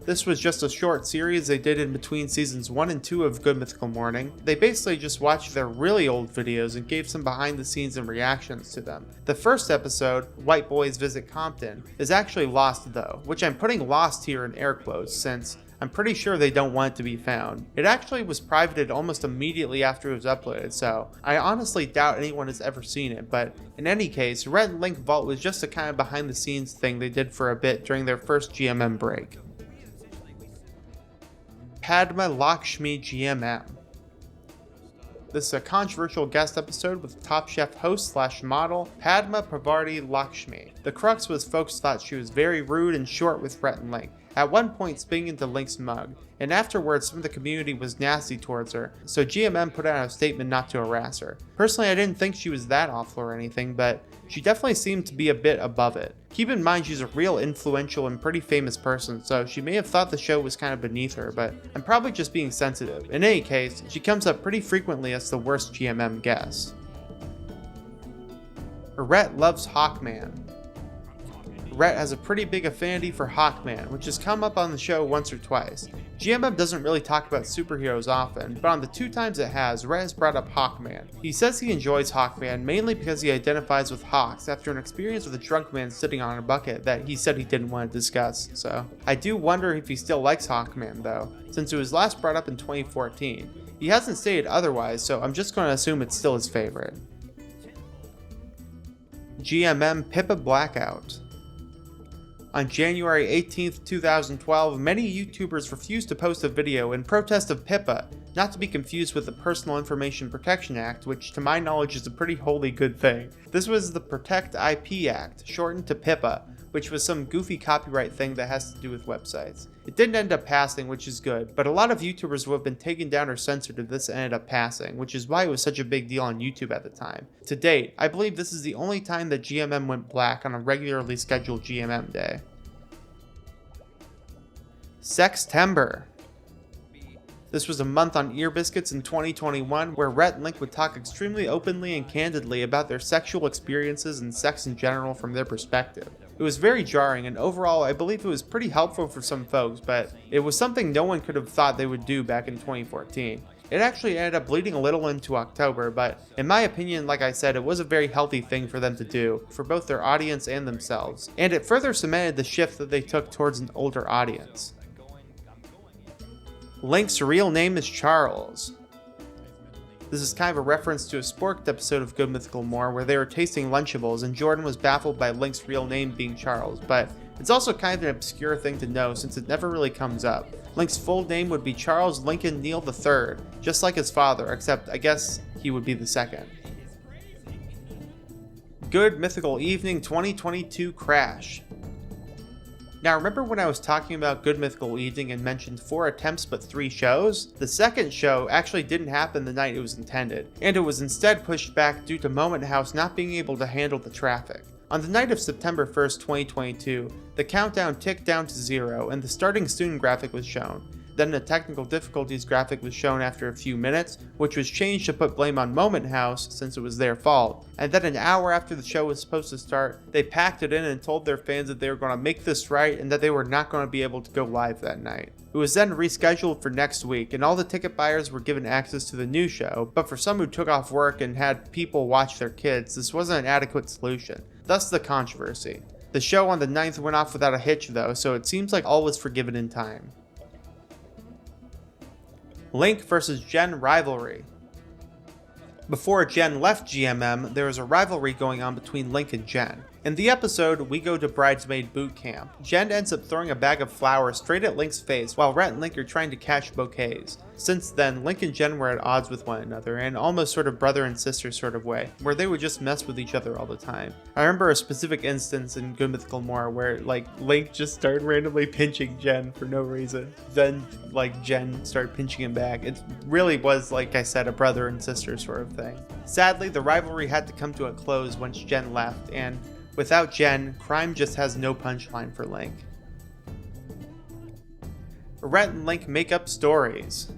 This was just a short series they did in between seasons 1 and 2 of Good Mythical Morning. They basically just watched their really old videos and gave some behind the scenes and reactions to them. The first episode, White Boys Visit Compton, is actually lost though, which I'm putting lost here in air quotes since I'm pretty sure they don't want it to be found. It actually was privated almost immediately after it was uploaded, so I honestly doubt anyone has ever seen it, but in any case, Rhett and Link Vault was just a kind of behind the scenes thing they did for a bit during their first GMM break. Padma Lakshmi GMM. This is a controversial guest episode with Top Chef host / model Padma Pravarti Lakshmi. The crux was folks thought she was very rude and short with Rhett and Link, at one point spitting into Link's mug, and afterwards some of the community was nasty towards her, so GMM put out a statement not to harass her. Personally, I didn't think she was that awful or anything, but she definitely seemed to be a bit above it. Keep in mind she's a real influential and pretty famous person, so she may have thought the show was kind of beneath her, but I'm probably just being sensitive. In any case, she comes up pretty frequently as the worst GMM guest. Rhett loves Hawkman. Rhett has a pretty big affinity for Hawkman, which has come up on the show once or twice. GMM doesn't really talk about superheroes often, but on the 2 times it has, Rhett has brought up Hawkman. He says he enjoys Hawkman mainly because he identifies with Hawks after an experience with a drunk man sitting on a bucket that he said he didn't want to discuss, so. I do wonder if he still likes Hawkman though, since it was last brought up in 2014. He hasn't stated otherwise, so I'm just going to assume it's still his favorite. GMM Pippa Blackout. On January 18th, 2012, many YouTubers refused to post a video in protest of Pippa, not to be confused with the Personal Information Protection Act, which to my knowledge is a pretty wholly good thing. This was the Protect IP Act, shortened to PIPA, which was some goofy copyright thing that has to do with websites. It didn't end up passing, which is good, but a lot of YouTubers who have been taken down or censored if this ended up passing, which is why it was such a big deal on YouTube at the time. To date, I believe this is the only time that GMM went black on a regularly scheduled GMM day. Sextember. This was a month on Ear Biscuits in 2021 where Rhett Link would talk extremely openly and candidly about their sexual experiences and sex in general from their perspective. It was very jarring, and overall I believe it was pretty helpful for some folks, but it was something no one could have thought they would do back in 2014. It actually ended up bleeding a little into October, but in my opinion, like I said, it was a very healthy thing for them to do, for both their audience and themselves, and it further cemented the shift that they took towards an older audience. Link's real name is Charles. This is kind of a reference to a sporked episode of Good Mythical Morning where they were tasting Lunchables and Jordan was baffled by Link's real name being Charles, but it's also kind of an obscure thing to know since it never really comes up. Link's full name would be Charles Lincoln Neal III, just like his father, except I guess he would be the second. Good Mythical Evening 2022 Crash. Now remember when I was talking about Good Mythical Evening and mentioned 4 attempts but 3 shows? The second show actually didn't happen the night it was intended, and it was instead pushed back due to Moment House not being able to handle the traffic. On the night of September 1st, 2022, the countdown ticked down to 0 and the starting soon graphic was shown. Then the technical difficulties graphic was shown after a few minutes, which was changed to put blame on Moment House since it was their fault. And then an hour after the show was supposed to start, they packed it in and told their fans that they were going to make this right and that they were not going to be able to go live that night. It was then rescheduled for next week, and all the ticket buyers were given access to the new show, but for some who took off work and had people watch their kids, this wasn't an adequate solution. Thus the controversy. The show on the 9th went off without a hitch though, so it seems like all was forgiven in time. Link vs. Jen rivalry. Before Jen left GMM, there was a rivalry going on between Link and Jen. In the episode, We Go to Bridesmaid Boot Camp, Jen ends up throwing a bag of flowers straight at Link's face while Rhett and Link are trying to catch bouquets. Since then, Link and Jen were at odds with one another in almost sort of brother and sister sort of way, where they would just mess with each other all the time. I remember a specific instance in Good Mythical Morning where Link just started randomly pinching Jen for no reason. Then Jen started pinching him back. It really was, like I said, a brother and sister sort of thing. Sadly, the rivalry had to come to a close once Jen left, and without Jen, crime just has no punchline for Link. Rhett and Link make up stories.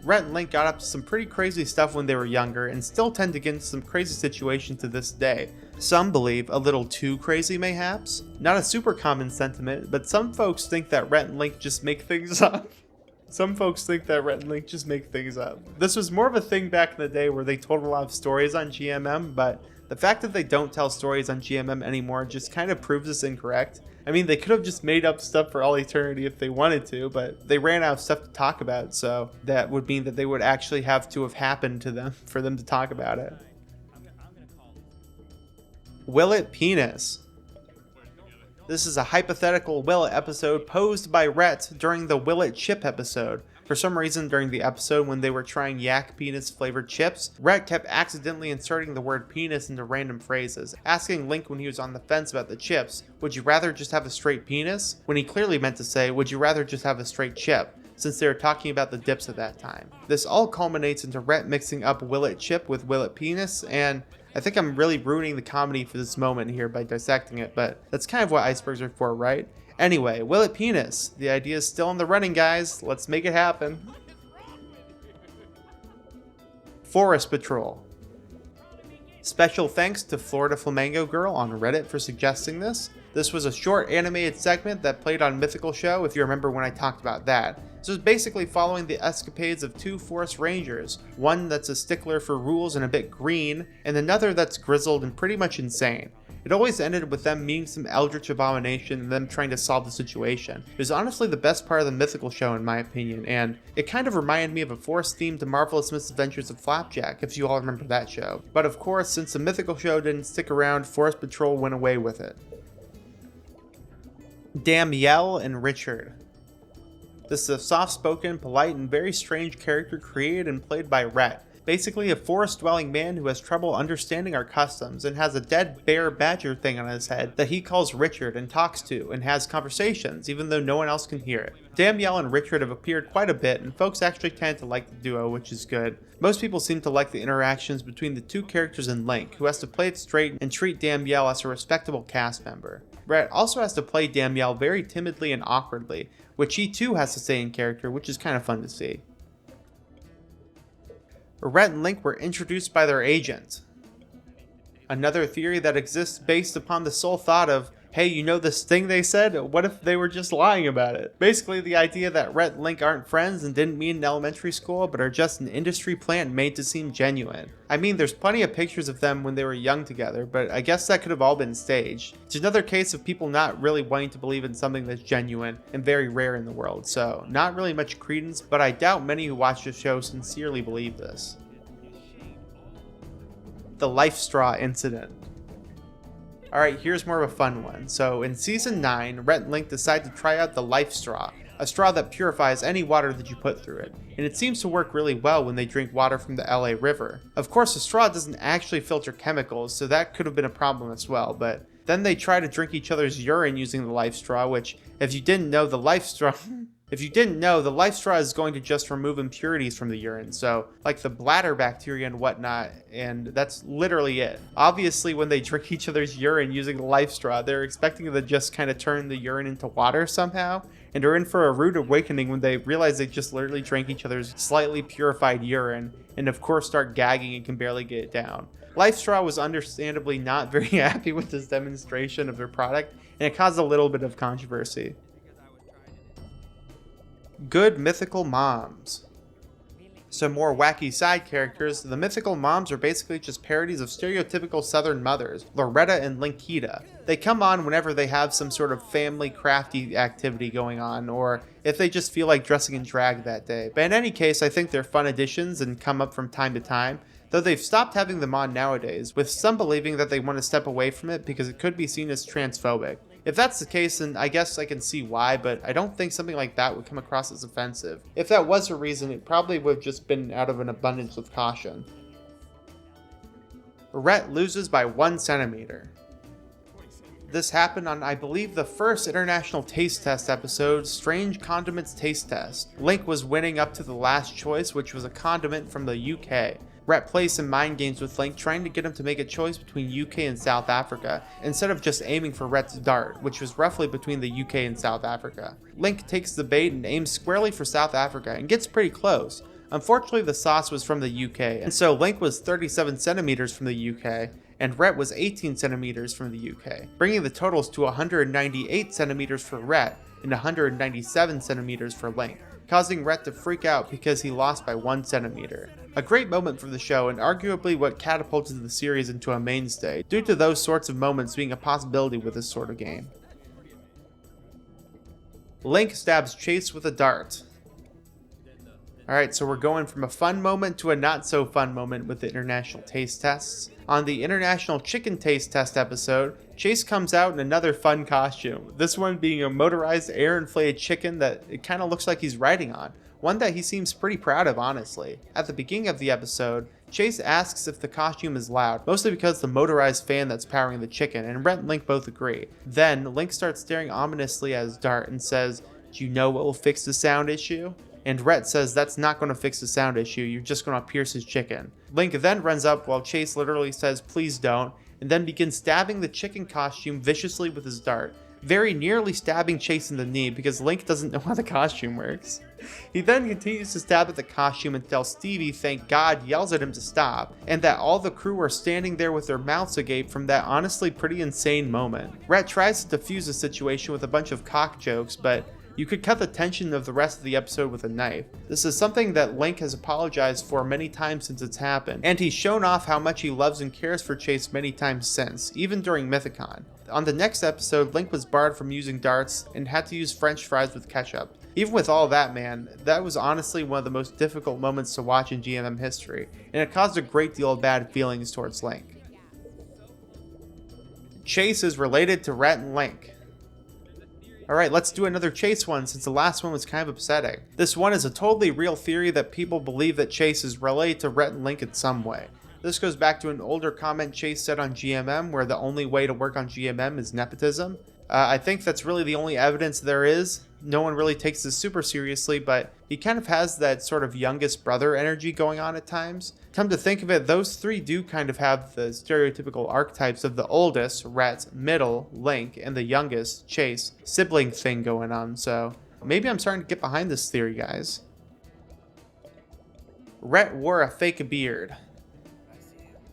Rhett and Link got up to some pretty crazy stuff when they were younger and still tend to get into some crazy situations to this day. Some believe a little too crazy mayhaps. Not a super common sentiment, but some folks think that Rhett and Link just make things up. Some folks think that Rhett and Link just make things up. This was more of a thing back in the day where they told a lot of stories on GMM, but the fact that they don't tell stories on GMM anymore just kind of proves this incorrect. I mean, they could have just made up stuff for all eternity if they wanted to, but they ran out of stuff to talk about, so that would mean that they would actually have to have happened to them for them to talk about it. Will it penis? This is a hypothetical Will It episode posed by Rhett during the Will It chip episode. For some reason during the episode when they were trying yak penis flavored chips, Rhett kept accidentally inserting the word penis into random phrases, asking Link when he was on the fence about the chips, would you rather just have a straight penis? When he clearly meant to say, would you rather just have a straight chip? Since they were talking about the dips at that time. This all culminates into Rhett mixing up Will It chip with Will It penis, and I think I'm really ruining the comedy for this moment here by dissecting it, but that's kind of what icebergs are for, right? Anyway, Will It penis? The idea is still in the running, guys. Let's make it happen. Forest Patrol. Special thanks to Florida Flamingo Girl on Reddit for suggesting this. This was a short animated segment that played on Mythical Show, if you remember when I talked about that. So it's basically following the escapades of two forest rangers, one that's a stickler for rules and a bit green, and another that's grizzled and pretty much insane. It always ended with them meeting some eldritch abomination and them trying to solve the situation. It was honestly the best part of the Mythical Show in my opinion, and it kind of reminded me of a forest-themed Marvelous Misadventures of Flapjack, if you all remember that show. But of course, since the Mythical Show didn't stick around, Forest Patrol went away with it. Danielle and Richard. This is a soft-spoken, polite, and very strange character created and played by Rhett. Basically a forest-dwelling man who has trouble understanding our customs and has a dead bear badger thing on his head that he calls Richard and talks to and has conversations even though no one else can hear it. Danielle and Richard have appeared quite a bit and folks actually tend to like the duo, which is good. Most people seem to like the interactions between the two characters and Link, who has to play it straight and treat Danielle as a respectable cast member. Rhett also has to play Danielle very timidly and awkwardly, which he too has to say in character, which is kind of fun to see. Rhett and Link were introduced by their agent. Another theory that exists based upon the sole thought of, hey, you know this thing they said? What if they were just lying about it? Basically the idea that Rhett and Link aren't friends and didn't meet in elementary school, but are just an industry plant made to seem genuine. I mean, there's plenty of pictures of them when they were young together, but I guess that could have all been staged. It's another case of people not really wanting to believe in something that's genuine and very rare in the world, so not really much credence, but I doubt many who watch the show sincerely believe this. The life straw incident. Alright, here's more of a fun one. So in season 9, Rhett and Link decide to try out the life straw, a straw that purifies any water that you put through it, and it seems to work really well when they drink water from the LA River. Of course, the straw doesn't actually filter chemicals, so that could have been a problem as well, but then they try to drink each other's urine using the life straw, which, if you didn't know, the life straw is going to just remove impurities from the urine, so like the bladder bacteria and whatnot, and that's literally it. Obviously, when they drink each other's urine using the life straw, they're expecting to just kind of turn the urine into water somehow, and are in for a rude awakening when they realize they just literally drank each other's slightly purified urine, and of course start gagging and can barely get it down. Lifestraw was understandably not very happy with this demonstration of their product, and it caused a little bit of controversy. Good Mythical Moms. Some more wacky side characters, the Mythical Moms are basically just parodies of stereotypical Southern mothers, Loretta and Linkita. They come on whenever they have some sort of family crafty activity going on, or if they just feel like dressing in drag that day. But in any case, I think they're fun additions and come up from time to time, though they've stopped having them on nowadays, with some believing that they want to step away from it because it could be seen as transphobic. If that's the case, then I guess I can see why, but I don't think something like that would come across as offensive. If that was a reason, it probably would have just been out of an abundance of caution. Rhett loses by 1 centimeter. This happened on, I believe, the first International Taste Test episode, Strange Condiments Taste Test. Link was winning up to the last choice, which was a condiment from the UK. Rhett plays some mind games with Link, trying to get him to make a choice between UK and South Africa, instead of just aiming for Rhett's dart, which was roughly between the UK and South Africa. Link takes the bait and aims squarely for South Africa, and gets pretty close. Unfortunately, the sauce was from the UK, and so Link was 37 centimeters from the UK, and Rhett was 18 centimeters from the UK, bringing the totals to 198 centimeters for Rhett and 197 centimeters for Link, causing Rhett to freak out because he lost by 1 centimeter. A great moment for the show, and arguably what catapulted the series into a mainstay, due to those sorts of moments being a possibility with this sort of game. Link stabs Chase with a dart. Alright, so we're going from a fun moment to a not so fun moment with the International Taste Tests. On the International Chicken Taste Test episode, Chase comes out in another fun costume, this one being a motorized air-inflated chicken that it kind of looks like he's riding on. One that he seems pretty proud of, honestly. At the beginning of the episode, Chase asks if the costume is loud, mostly because the motorized fan that's powering the chicken, and Rhett and Link both agree. Then, Link starts staring ominously at his dart and says, "Do you know what will fix the sound issue?" And Rhett says that's not going to fix the sound issue, you're just going to pierce his chicken. Link then runs up while Chase literally says, "Please don't," and then begins stabbing the chicken costume viciously with his dart. very nearly stabbing Chase in the knee because Link doesn't know how the costume works. He then continues to stab at the costume until Stevie, thank God, yells at him to stop, and that all the crew are standing there with their mouths agape from that honestly pretty insane moment. Rhett tries to defuse the situation with a bunch of cock jokes, but you could cut the tension of the rest of the episode with a knife. This is something that Link has apologized for many times since it's happened, and he's shown off how much he loves and cares for Chase many times since, even during Mythicon. On the next episode, Link was barred from using darts and had to use french fries with ketchup. Even with all that, man, that was honestly one of the most difficult moments to watch in GMM history, and it caused a great deal of bad feelings towards Link. Chase is related to Rhett and Link. Alright, let's do another Chase one since the last one was kind of upsetting. This one is a totally real theory that people believe that Chase is related to Rhett and Link in some way. This goes back to an older comment Chase said on GMM where the only way to work on GMM is nepotism. I think that's really the only evidence there is. No one really takes this super seriously, but he kind of has that sort of youngest brother energy going on at times. Come to think of it, those three do kind of have the stereotypical archetypes of the oldest, Rhett, middle, Link, and the youngest, Chase, sibling thing going on, so maybe I'm starting to get behind this theory, guys. Rhett wore a fake beard.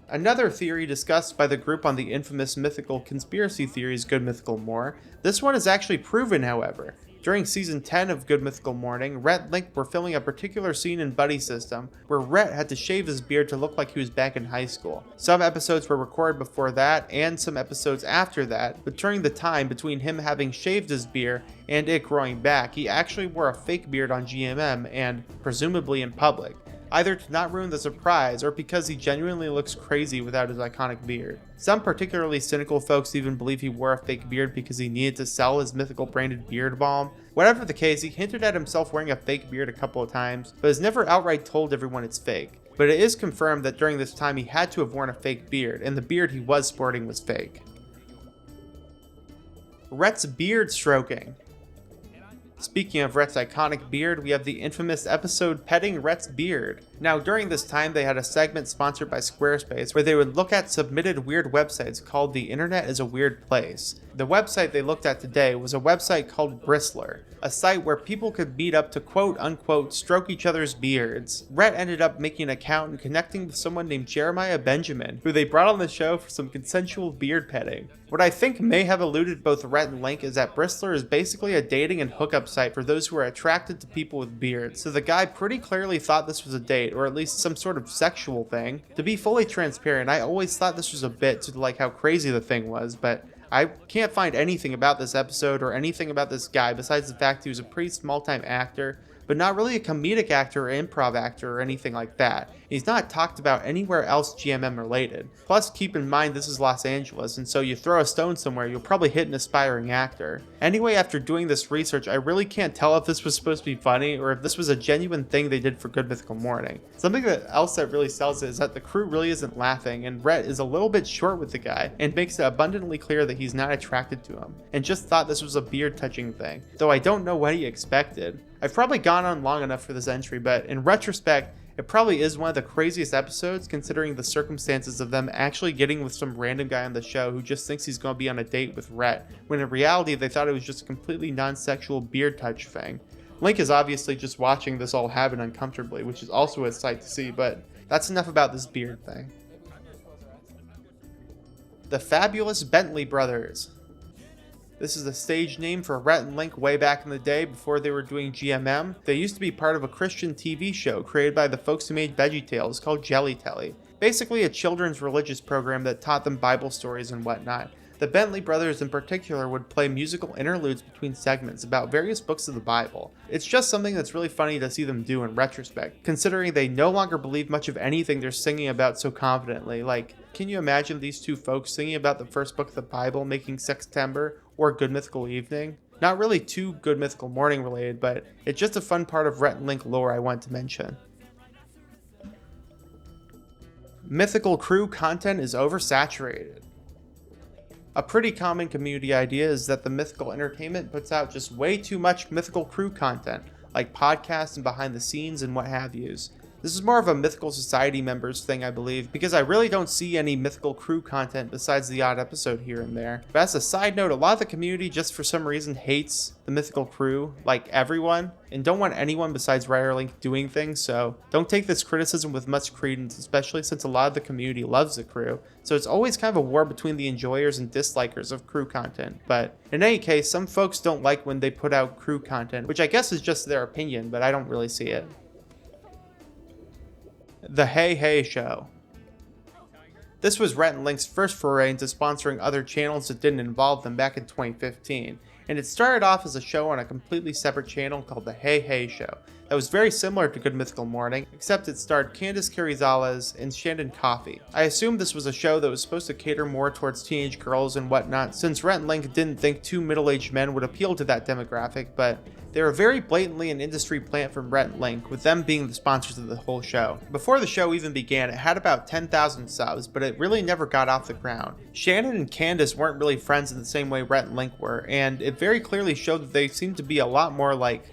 Another theory discussed by the group on the infamous mythical conspiracy theories Good Mythical More. This one is actually proven, however. During Season 10 of Good Mythical Morning, Rhett and Link were filming a particular scene in Buddy System where Rhett had to shave his beard to look like he was back in high school. Some episodes were recorded before that and some episodes after that, but during the time between him having shaved his beard and it growing back, he actually wore a fake beard on GMM and presumably in public, either to not ruin the surprise or because he genuinely looks crazy without his iconic beard. Some particularly cynical folks even believe he wore a fake beard because he needed to sell his mythical branded beard balm. Whatever the case, he hinted at himself wearing a fake beard a couple of times, but has never outright told everyone it's fake. But it is confirmed that during this time he had to have worn a fake beard, and the beard he was sporting was fake. Rhett's beard stroking. Speaking of Rhett's iconic beard, we have the infamous episode Petting Rhett's Beard. Now, during this time, they had a segment sponsored by Squarespace where they would look at submitted weird websites called The Internet is a Weird Place. The website they looked at today was a website called Bristler, a site where people could meet up to quote-unquote stroke each other's beards. Rhett ended up making an account and connecting with someone named Jeremiah Benjamin, who they brought on the show for some consensual beard petting. What I think may have eluded both Rhett and Link is that Bristler is basically a dating and hookup site for those who are attracted to people with beards, so the guy pretty clearly thought this was a date, or at least some sort of sexual thing. To be fully transparent, I always thought this was a bit to like how crazy the thing was, but I can't find anything about this episode or anything about this guy besides the fact he was a pretty small-time actor, but not really a comedic actor or improv actor or anything like that. He's not talked about anywhere else GMM related. Plus, keep in mind this is Los Angeles, and so you throw a stone somewhere, you'll probably hit an aspiring actor. Anyway, after doing this research, I really can't tell if this was supposed to be funny or if this was a genuine thing they did for Good Mythical Morning. Something else that really sells it is that the crew really isn't laughing, and Rhett is a little bit short with the guy, and makes it abundantly clear that he's not attracted to him, and just thought this was a beard-touching thing, though I don't know what he expected. I've probably gone on long enough for this entry, but in retrospect, it probably is one of the craziest episodes considering the circumstances of them actually getting with some random guy on the show who just thinks he's going to be on a date with Rhett, when in reality they thought it was just a completely non-sexual beard touch thing. Link is obviously just watching this all happen uncomfortably, which is also a sight to see, but that's enough about this beard thing. The Fabulous Bentley Brothers. This is the stage name for Rhett and Link way back in the day before they were doing GMM. They used to be part of a Christian TV show created by the folks who made VeggieTales called Jelly Telly. Basically a children's religious program that taught them Bible stories and whatnot. The Bentley brothers in particular would play musical interludes between segments about various books of the Bible. It's just something that's really funny to see them do in retrospect, considering they no longer believe much of anything they're singing about so confidently. Like, can you imagine these two folks singing about the first book of the Bible making September or Good Mythical Evening? Not really too Good Mythical Morning related, but it's just a fun part of Rhett and Link lore I want to mention. Mythical crew content is oversaturated. A pretty common community idea is that the Mythical Entertainment puts out just way too much Mythical crew content, like podcasts and behind the scenes and what have yous. This is more of a Mythical Society members thing, I believe, because I really don't see any Mythical Crew content besides the odd episode here and there. But as a side note, a lot of the community just for some reason hates the Mythical Crew, like everyone, and don't want anyone besides Rhett Link doing things, so don't take this criticism with much credence, especially since a lot of the community loves the crew. So it's always kind of a war between the enjoyers and dislikers of crew content. But in any case, some folks don't like when they put out crew content, which I guess is just their opinion, but I don't really see it. The Hey Hey Show. This was Rhett Link's first foray into sponsoring other channels that didn't involve them back in 2015, and it started off as a show on a completely separate channel called The Hey Hey Show that was very similar to Good Mythical Morning, except it starred Candice Carrizales and Shannon Coffey. I assume this was a show that was supposed to cater more towards teenage girls and whatnot, since Rhett Link didn't think two middle-aged men would appeal to that demographic, but they were very blatantly an industry plant from Rhett Link, with them being the sponsors of the whole show. Before the show even began, it had about 10,000 subs, but it really never got off the ground. Shannon and Candice weren't really friends in the same way Rhett Link were, and it very clearly showed that they seemed to be a lot more like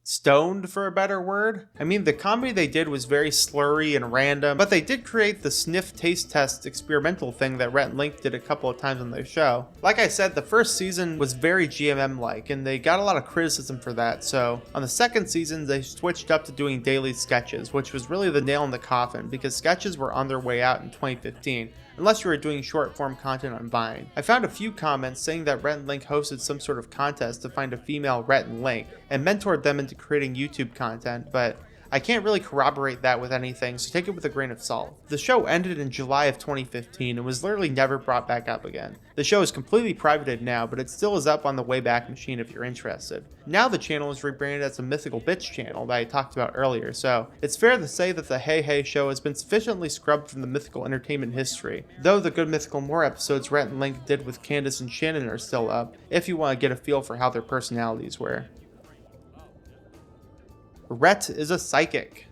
stoned, for a better word. I mean, the comedy they did was very slurry and random, but they did create the sniff taste test experimental thing that Rhett Link did a couple of times on their show. Like I said, the first season was very GMM-like, and they got a lot of criticism for that, so on the second season they switched up to doing daily sketches, which was really the nail in the coffin, because sketches were on their way out in 2015. Unless you were doing short-form content on Vine. I found a few comments saying that Rhett Link hosted some sort of contest to find a female Rhett Link and mentored them into creating YouTube content, but I can't really corroborate that with anything, so take it with a grain of salt. The show ended in July of 2015 and was literally never brought back up again. The show is completely privated now, but it still is up on the Wayback Machine if you're interested. Now the channel is rebranded as a Mythical Bitch channel that I talked about earlier, so it's fair to say that the Hey Hey Show has been sufficiently scrubbed from the mythical entertainment history, though the Good Mythical More episodes Rhett and Link did with Candice and Shannon are still up, if you want to get a feel for how their personalities were. Rhett is a psychic.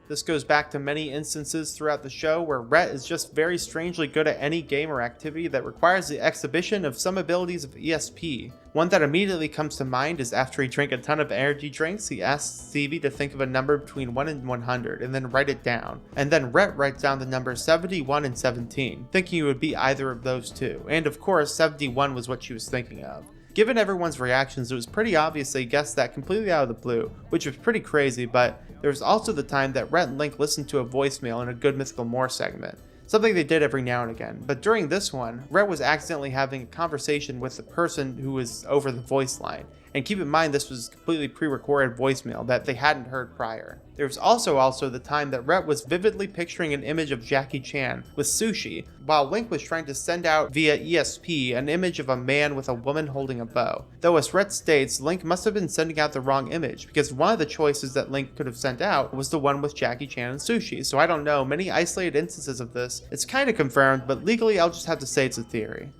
This goes back to many instances throughout the show where Rhett is just very strangely good at any game or activity that requires the exhibition of some abilities of ESP. One that immediately comes to mind is after he drank a ton of energy drinks, he asked Stevie to think of a number between 1 and 100 and then write it down. And then Rhett writes down the numbers 71 and 17, thinking it would be either of those two. And of course, 71 was what she was thinking of. Given everyone's reactions, it was pretty obvious they guessed that completely out of the blue, which was pretty crazy, but there was also the time that Rhett and Link listened to a voicemail in a Good Mythical More segment. Something they did every now and again, but during this one, Rhett was accidentally having a conversation with the person who was over the voice line. And keep in mind this was completely pre-recorded voicemail that they hadn't heard prior. There was also the time that Rhett was vividly picturing an image of Jackie Chan with sushi, while Link was trying to send out via ESP an image of a man with a woman holding a bow. Though as Rhett states, Link must have been sending out the wrong image, because one of the choices that Link could have sent out was the one with Jackie Chan and sushi, so I don't know, many isolated instances of this. It's kinda confirmed, but legally I'll just have to say it's a theory.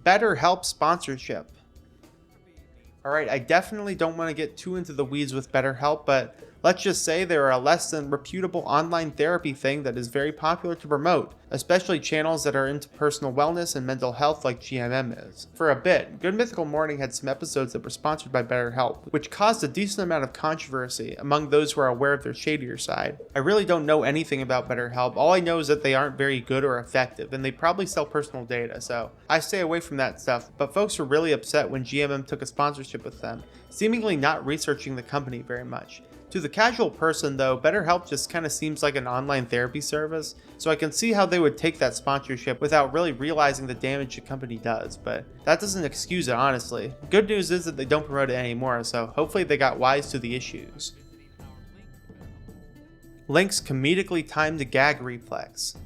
BetterHelp sponsorship. Alright, I definitely don't want to get too into the weeds with BetterHelp, but let's just say they're a less than reputable online therapy thing that is very popular to promote, especially channels that are into personal wellness and mental health like GMM is. For a bit, Good Mythical Morning had some episodes that were sponsored by BetterHelp, which caused a decent amount of controversy among those who are aware of their shadier side. I really don't know anything about BetterHelp, all I know is that they aren't very good or effective, and they probably sell personal data, so I stay away from that stuff, but folks were really upset when GMM took a sponsorship with them, seemingly not researching the company very much. To the casual person though, BetterHelp just kinda seems like an online therapy service, so I can see how they would take that sponsorship without really realizing the damage the company does, but that doesn't excuse it honestly. Good news is that they don't promote it anymore, so hopefully they got wise to the issues. Link's comedically timed gag reflex.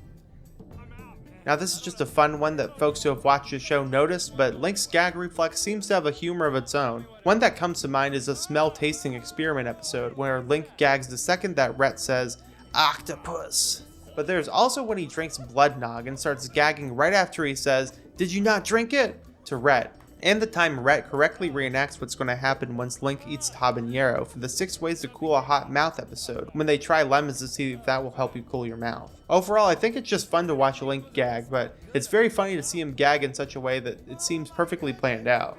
Now this is just a fun one that folks who have watched the show noticed, but Link's gag reflex seems to have a humor of its own. One that comes to mind is a smell tasting experiment episode where Link gags the second that Rhett says, "Octopus." But there's also when he drinks Blood Nog and starts gagging right after he says, "Did you not drink it?" to Rhett. And the time Rhett correctly reenacts what's going to happen once Link eats habanero for the 6 ways to cool a hot mouth episode, when they try lemons to see if that will help you cool your mouth. Overall, I think it's just fun to watch Link gag, but it's very funny to see him gag in such a way that it seems perfectly planned out.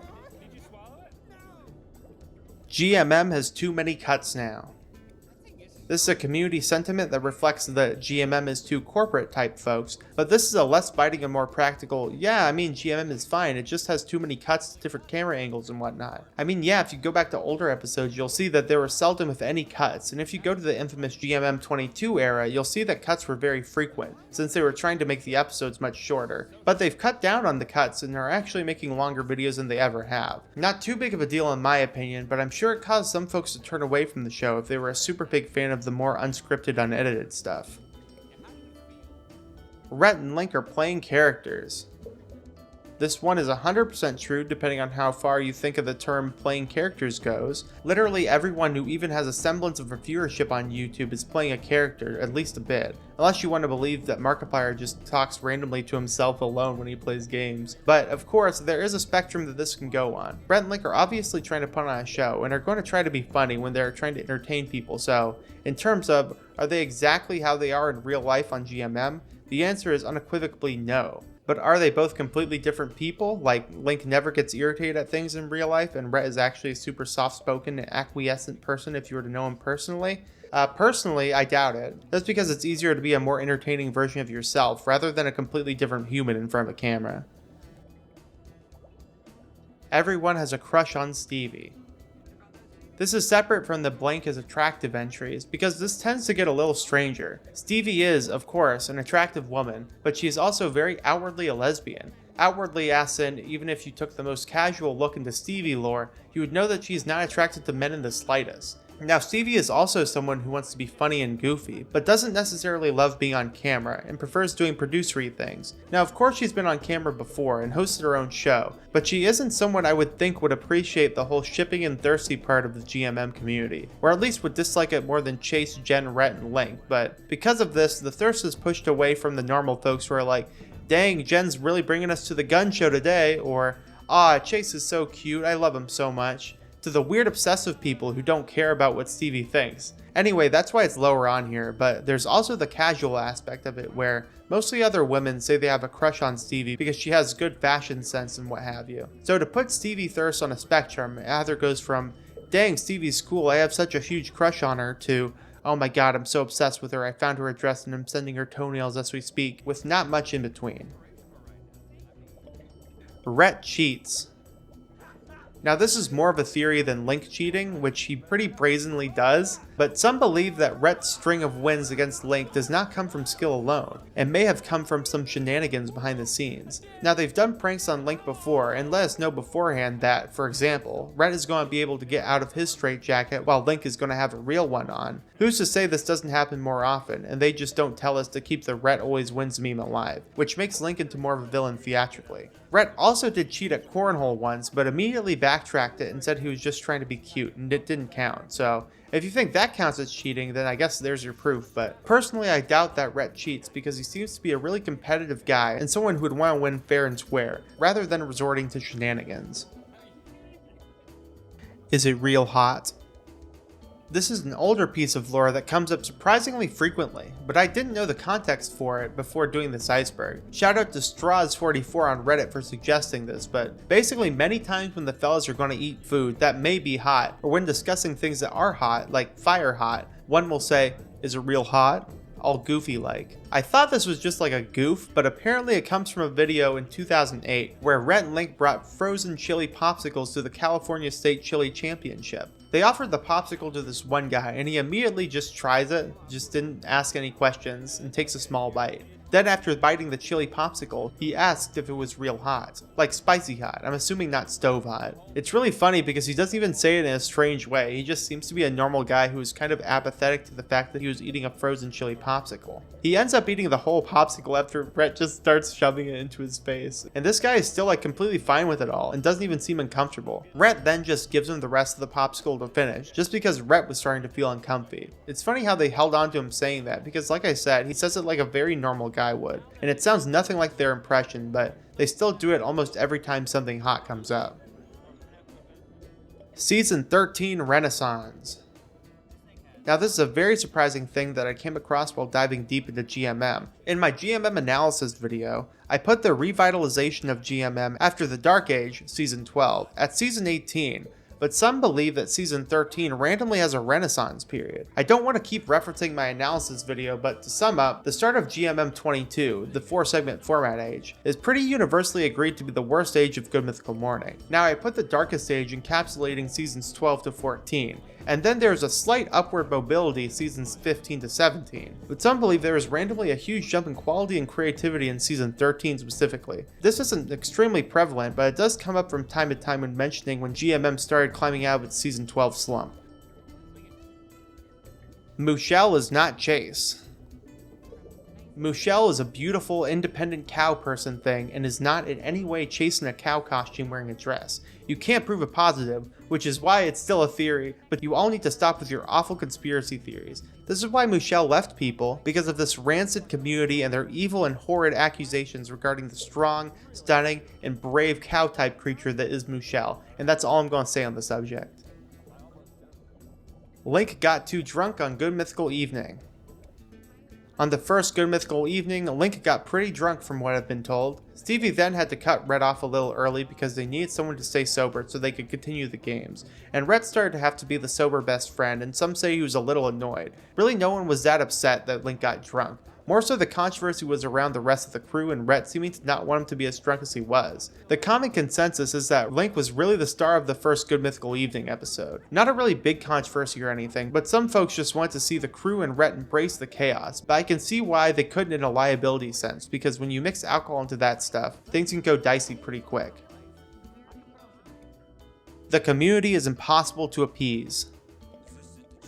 GMM has too many cuts now. This is a community sentiment that reflects that GMM is too corporate type folks, but this is a less biting and more practical, yeah, I mean GMM is fine, it just has too many cuts to different camera angles and whatnot. I mean yeah, if you go back to older episodes, you'll see that there were seldom if any cuts, and if you go to the infamous GMM 22 era, you'll see that cuts were very frequent, since they were trying to make the episodes much shorter. But they've cut down on the cuts and are actually making longer videos than they ever have. Not too big of a deal in my opinion, but I'm sure it caused some folks to turn away from the show if they were a super big fan of the more unscripted, unedited stuff. Rhett and Link are playing characters. This one is 100% true depending on how far you think of the term playing characters goes. Literally everyone who even has a semblance of a viewership on YouTube is playing a character, at least a bit. Unless you want to believe that Markiplier just talks randomly to himself alone when he plays games. But of course, there is a spectrum that this can go on. Rhett and Link are obviously trying to put on a show and are going to try to be funny when they're trying to entertain people, so in terms of, are they exactly how they are in real life on GMM? The answer is unequivocally no. But are they both completely different people? Like, Link never gets irritated at things in real life, and Rhett is actually a super soft-spoken and acquiescent person if you were to know him personally? Personally, I doubt it. That's because it's easier to be a more entertaining version of yourself, rather than a completely different human in front of a camera. Everyone has a crush on Stevie. This is separate from the blank is attractive entries, because this tends to get a little stranger. Stevie is, of course, an attractive woman, but she is also very outwardly a lesbian. Outwardly as in, even if you took the most casual look into Stevie lore, you would know that she is not attracted to men in the slightest. Now, Stevie is also someone who wants to be funny and goofy, but doesn't necessarily love being on camera and prefers doing producery things. Now, of course she's been on camera before and hosted her own show, but she isn't someone I would think would appreciate the whole shipping and thirsty part of the GMM community, or at least would dislike it more than Chase, Jen, Rhett, and Link. But because of this, the thirst is pushed away from the normal folks who are like, dang, Jen's really bringing us to the gun show today, or ah, Chase is so cute, I love him so much, to the weird obsessive people who don't care about what Stevie thinks. Anyway, that's why it's lower on here, but there's also the casual aspect of it where mostly other women say they have a crush on Stevie because she has good fashion sense and what have you. So to put Stevie thirst on a spectrum, it either goes from, dang, Stevie's cool, I have such a huge crush on her, to, oh my god, I'm so obsessed with her, I found her address and I'm sending her toenails as we speak, with not much in between. Rhett cheats. Now this is more of a theory than Link cheating, which he pretty brazenly does, but some believe that Rhett's string of wins against Link does not come from skill alone, and may have come from some shenanigans behind the scenes. Now they've done pranks on Link before, and let us know beforehand that, for example, Rhett is going to be able to get out of his straitjacket while Link is going to have a real one on. Who's to say this doesn't happen more often, and they just don't tell us to keep the Rhett always wins meme alive, which makes Link into more of a villain theatrically. Rhett also did cheat at Cornhole once, but immediately backtracked it and said he was just trying to be cute, and it didn't count. So if you think that counts as cheating, then I guess there's your proof. But personally, I doubt that Rhett cheats because he seems to be a really competitive guy and someone who would want to win fair and square, rather than resorting to shenanigans. Is it real hot? This is an older piece of lore that comes up surprisingly frequently, but I didn't know the context for it before doing this Iceberg. Shout out to Straws44 on Reddit for suggesting this, but basically many times when the fellas are going to eat food that may be hot, or when discussing things that are hot, like fire hot, one will say, is it real hot? All goofy like. I thought this was just like a goof, but apparently it comes from a video in 2008 where Rhett and Link brought frozen chili popsicles to the California State Chili Championship. They offered the popsicle to this one guy and he immediately just tries it, just didn't ask any questions, and takes a small bite. Then after biting the chili popsicle, he asked if it was real hot. Like spicy hot, I'm assuming not stove hot. It's really funny because he doesn't even say it in a strange way, he just seems to be a normal guy who is kind of apathetic to the fact that he was eating a frozen chili popsicle. He ends up eating the whole popsicle after Rhett just starts shoving it into his face. And this guy is still like completely fine with it all and doesn't even seem uncomfortable. Rhett then just gives him the rest of the popsicle to finish, just because Rhett was starting to feel uncomfy. It's funny how they held on to him saying that because like I said, he says it like a very normal guy would, and it sounds nothing like their impression, but they still do it almost every time something hot comes up. Season 13 Renaissance. Now this is a very surprising thing that I came across while diving deep into GMM. In my GMM analysis video, I put the revitalization of GMM after the Dark Age, Season 12, at Season 18, but some believe that season 13 randomly has a renaissance period. I don't want to keep referencing my analysis video, but to sum up, the start of GMM 22, the 4-segment format age, is pretty universally agreed to be the worst age of Good Mythical Morning. Now I put the darkest age encapsulating seasons 12 to 14, and then there's a slight upward mobility seasons 15 to 17. But some believe there is randomly a huge jump in quality and creativity in season 13 specifically. This isn't extremely prevalent, but it does come up from time to time when mentioning when GMM started climbing out of its season 12 slump. Mushel is not Chase. Mushel is a beautiful, independent cow person thing and is not in any way chasing a cow costume wearing a dress. You can't prove a positive, which is why it's still a theory, but you all need to stop with your awful conspiracy theories. This is why Mushel left people, because of this rancid community and their evil and horrid accusations regarding the strong, stunning, and brave cow-type creature that is Mushel, and that's all I'm going to say on the subject. Link got too drunk on Good Mythical Evening. On the first Good Mythical Evening, Link got pretty drunk from what I've been told. Stevie then had to cut Rhett off a little early because they needed someone to stay sober so they could continue the games, and Rhett started to have to be the sober best friend, and some say he was a little annoyed. Really, no one was that upset that Link got drunk. More so, the controversy was around the rest of the crew and Rhett seeming to not want him to be as drunk as he was. The common consensus is that Link was really the star of the first Good Mythical Evening episode. Not a really big controversy or anything, but some folks just want to see the crew and Rhett embrace the chaos, but I can see why they couldn't in a liability sense, because when you mix alcohol into that stuff, things can go dicey pretty quick. The community is impossible to appease.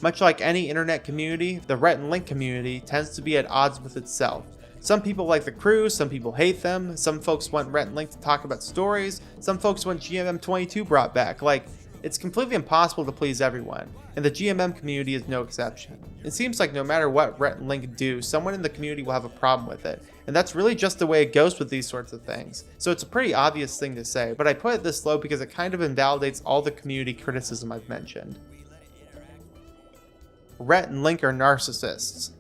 Much like any internet community, the Rhett and Link community tends to be at odds with itself. Some people like the crew, some people hate them, some folks want Rhett and Link to talk about stories, some folks want GMM 22 brought back. It's completely impossible to please everyone, and the GMM community is no exception. It seems like no matter what Rhett and Link do, someone in the community will have a problem with it, and that's really just the way it goes with these sorts of things. So it's a pretty obvious thing to say, but I put it this low because it kind of invalidates all the community criticism I've mentioned. Rhett and Link are narcissists.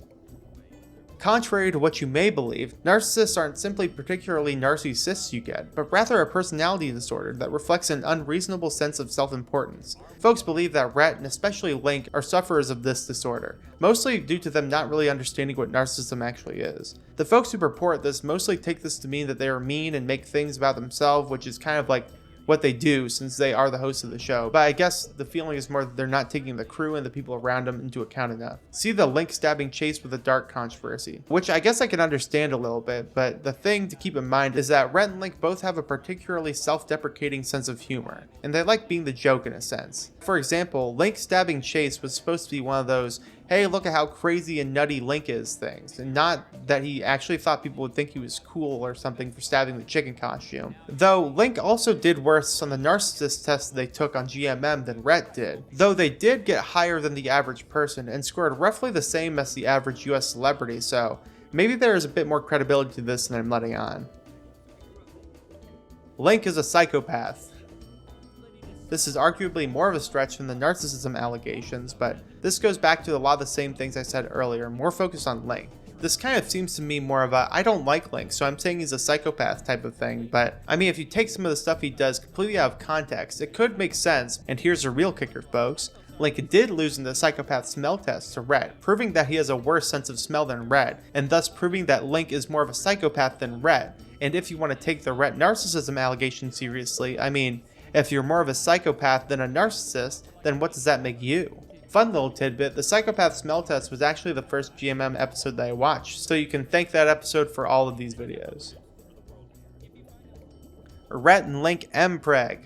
Contrary to what you may believe, narcissists aren't simply particularly narcissists you get, but rather a personality disorder that reflects an unreasonable sense of self-importance. Folks believe that Rhett, and especially Link, are sufferers of this disorder, mostly due to them not really understanding what narcissism actually is. The folks who purport this mostly take this to mean that they are mean and make things about themselves, which is kind of like what they do since they are the hosts of the show, but I guess the feeling is more that they're not taking the crew and the people around them into account enough. See the Link stabbing Chase with a dart controversy, which I guess I can understand a little bit, but the thing to keep in mind is that Rhett and Link both have a particularly self-deprecating sense of humor, and they like being the joke in a sense. For example, Link stabbing Chase was supposed to be one of those, hey, look at how crazy and nutty Link is things, and not that he actually thought people would think he was cool or something for stabbing the chicken costume. Though Link also did worse on the narcissist test they took on GMM than Rhett did, though they did get higher than the average person and scored roughly the same as the average US celebrity, so maybe there is a bit more credibility to this than I'm letting on. Link is a psychopath. This is arguably more of a stretch than the narcissism allegations, but this goes back to a lot of the same things I said earlier, more focused on Link. This kind of seems to me more of a, I don't like Link, so I'm saying he's a psychopath type of thing, but I mean, if you take some of the stuff he does completely out of context, it could make sense, and here's a real kicker, folks. Link did lose in the psychopath smell test to Rhett, proving that he has a worse sense of smell than Rhett, and thus proving that Link is more of a psychopath than Rhett. And if you want to take the Rhett narcissism allegation seriously, I mean, if you're more of a psychopath than a narcissist, then what does that make you? Fun little tidbit, the psychopath smell test was actually the first GMM episode that I watched, so you can thank that episode for all of these videos. Rhett and Link M-Preg.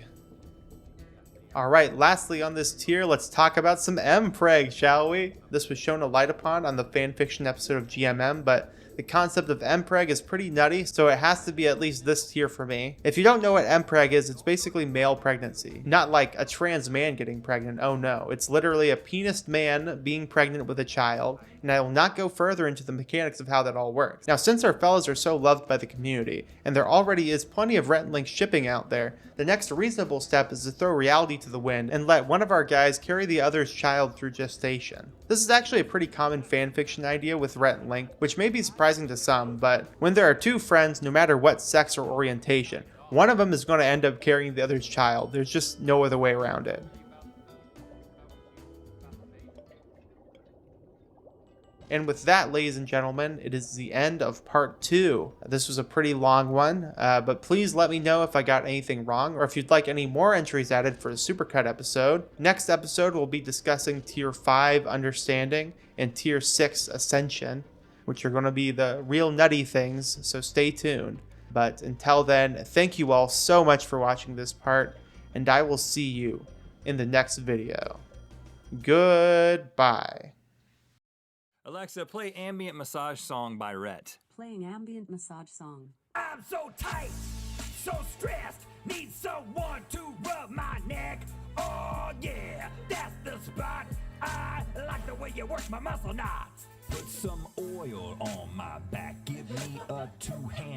Alright, lastly on this tier, let's talk about some M-Preg, shall we? This was shown a light upon on the fanfiction episode of GMM, but the concept of M-Preg is pretty nutty, so it has to be at least this tier for me. If you don't know what M-Preg is, it's basically male pregnancy. Not like a trans man getting pregnant, oh no. It's literally a penised man being pregnant with a child, and I will not go further into the mechanics of how that all works. Now, since our fellas are so loved by the community, and there already is plenty of Rhett and Link shipping out there, the next reasonable step is to throw reality to the wind and let one of our guys carry the other's child through gestation. This is actually a pretty common fanfiction idea with Rhett and Link, which may be surprising to some, but when there are two friends, no matter what sex or orientation, one of them is going to end up carrying the other's child. There's just no other way around it. And with that, ladies and gentlemen, it is the end of part 2. This was a pretty long one, but please let me know if I got anything wrong, or if you'd like any more entries added for the supercut episode. Next episode, we'll be discussing Tier 5 Understanding and Tier 6 Ascension, which are going to be the real nutty things, so stay tuned. But until then, thank you all so much for watching this part, and I will see you in the next video. Goodbye. Alexa, play ambient massage song by Rhett. Playing ambient massage song. I'm so tight, so stressed, need someone to rub my neck. Oh yeah, that's the spot. I like the way you work my muscle knots. Put some oil on my back, give me a 2-hand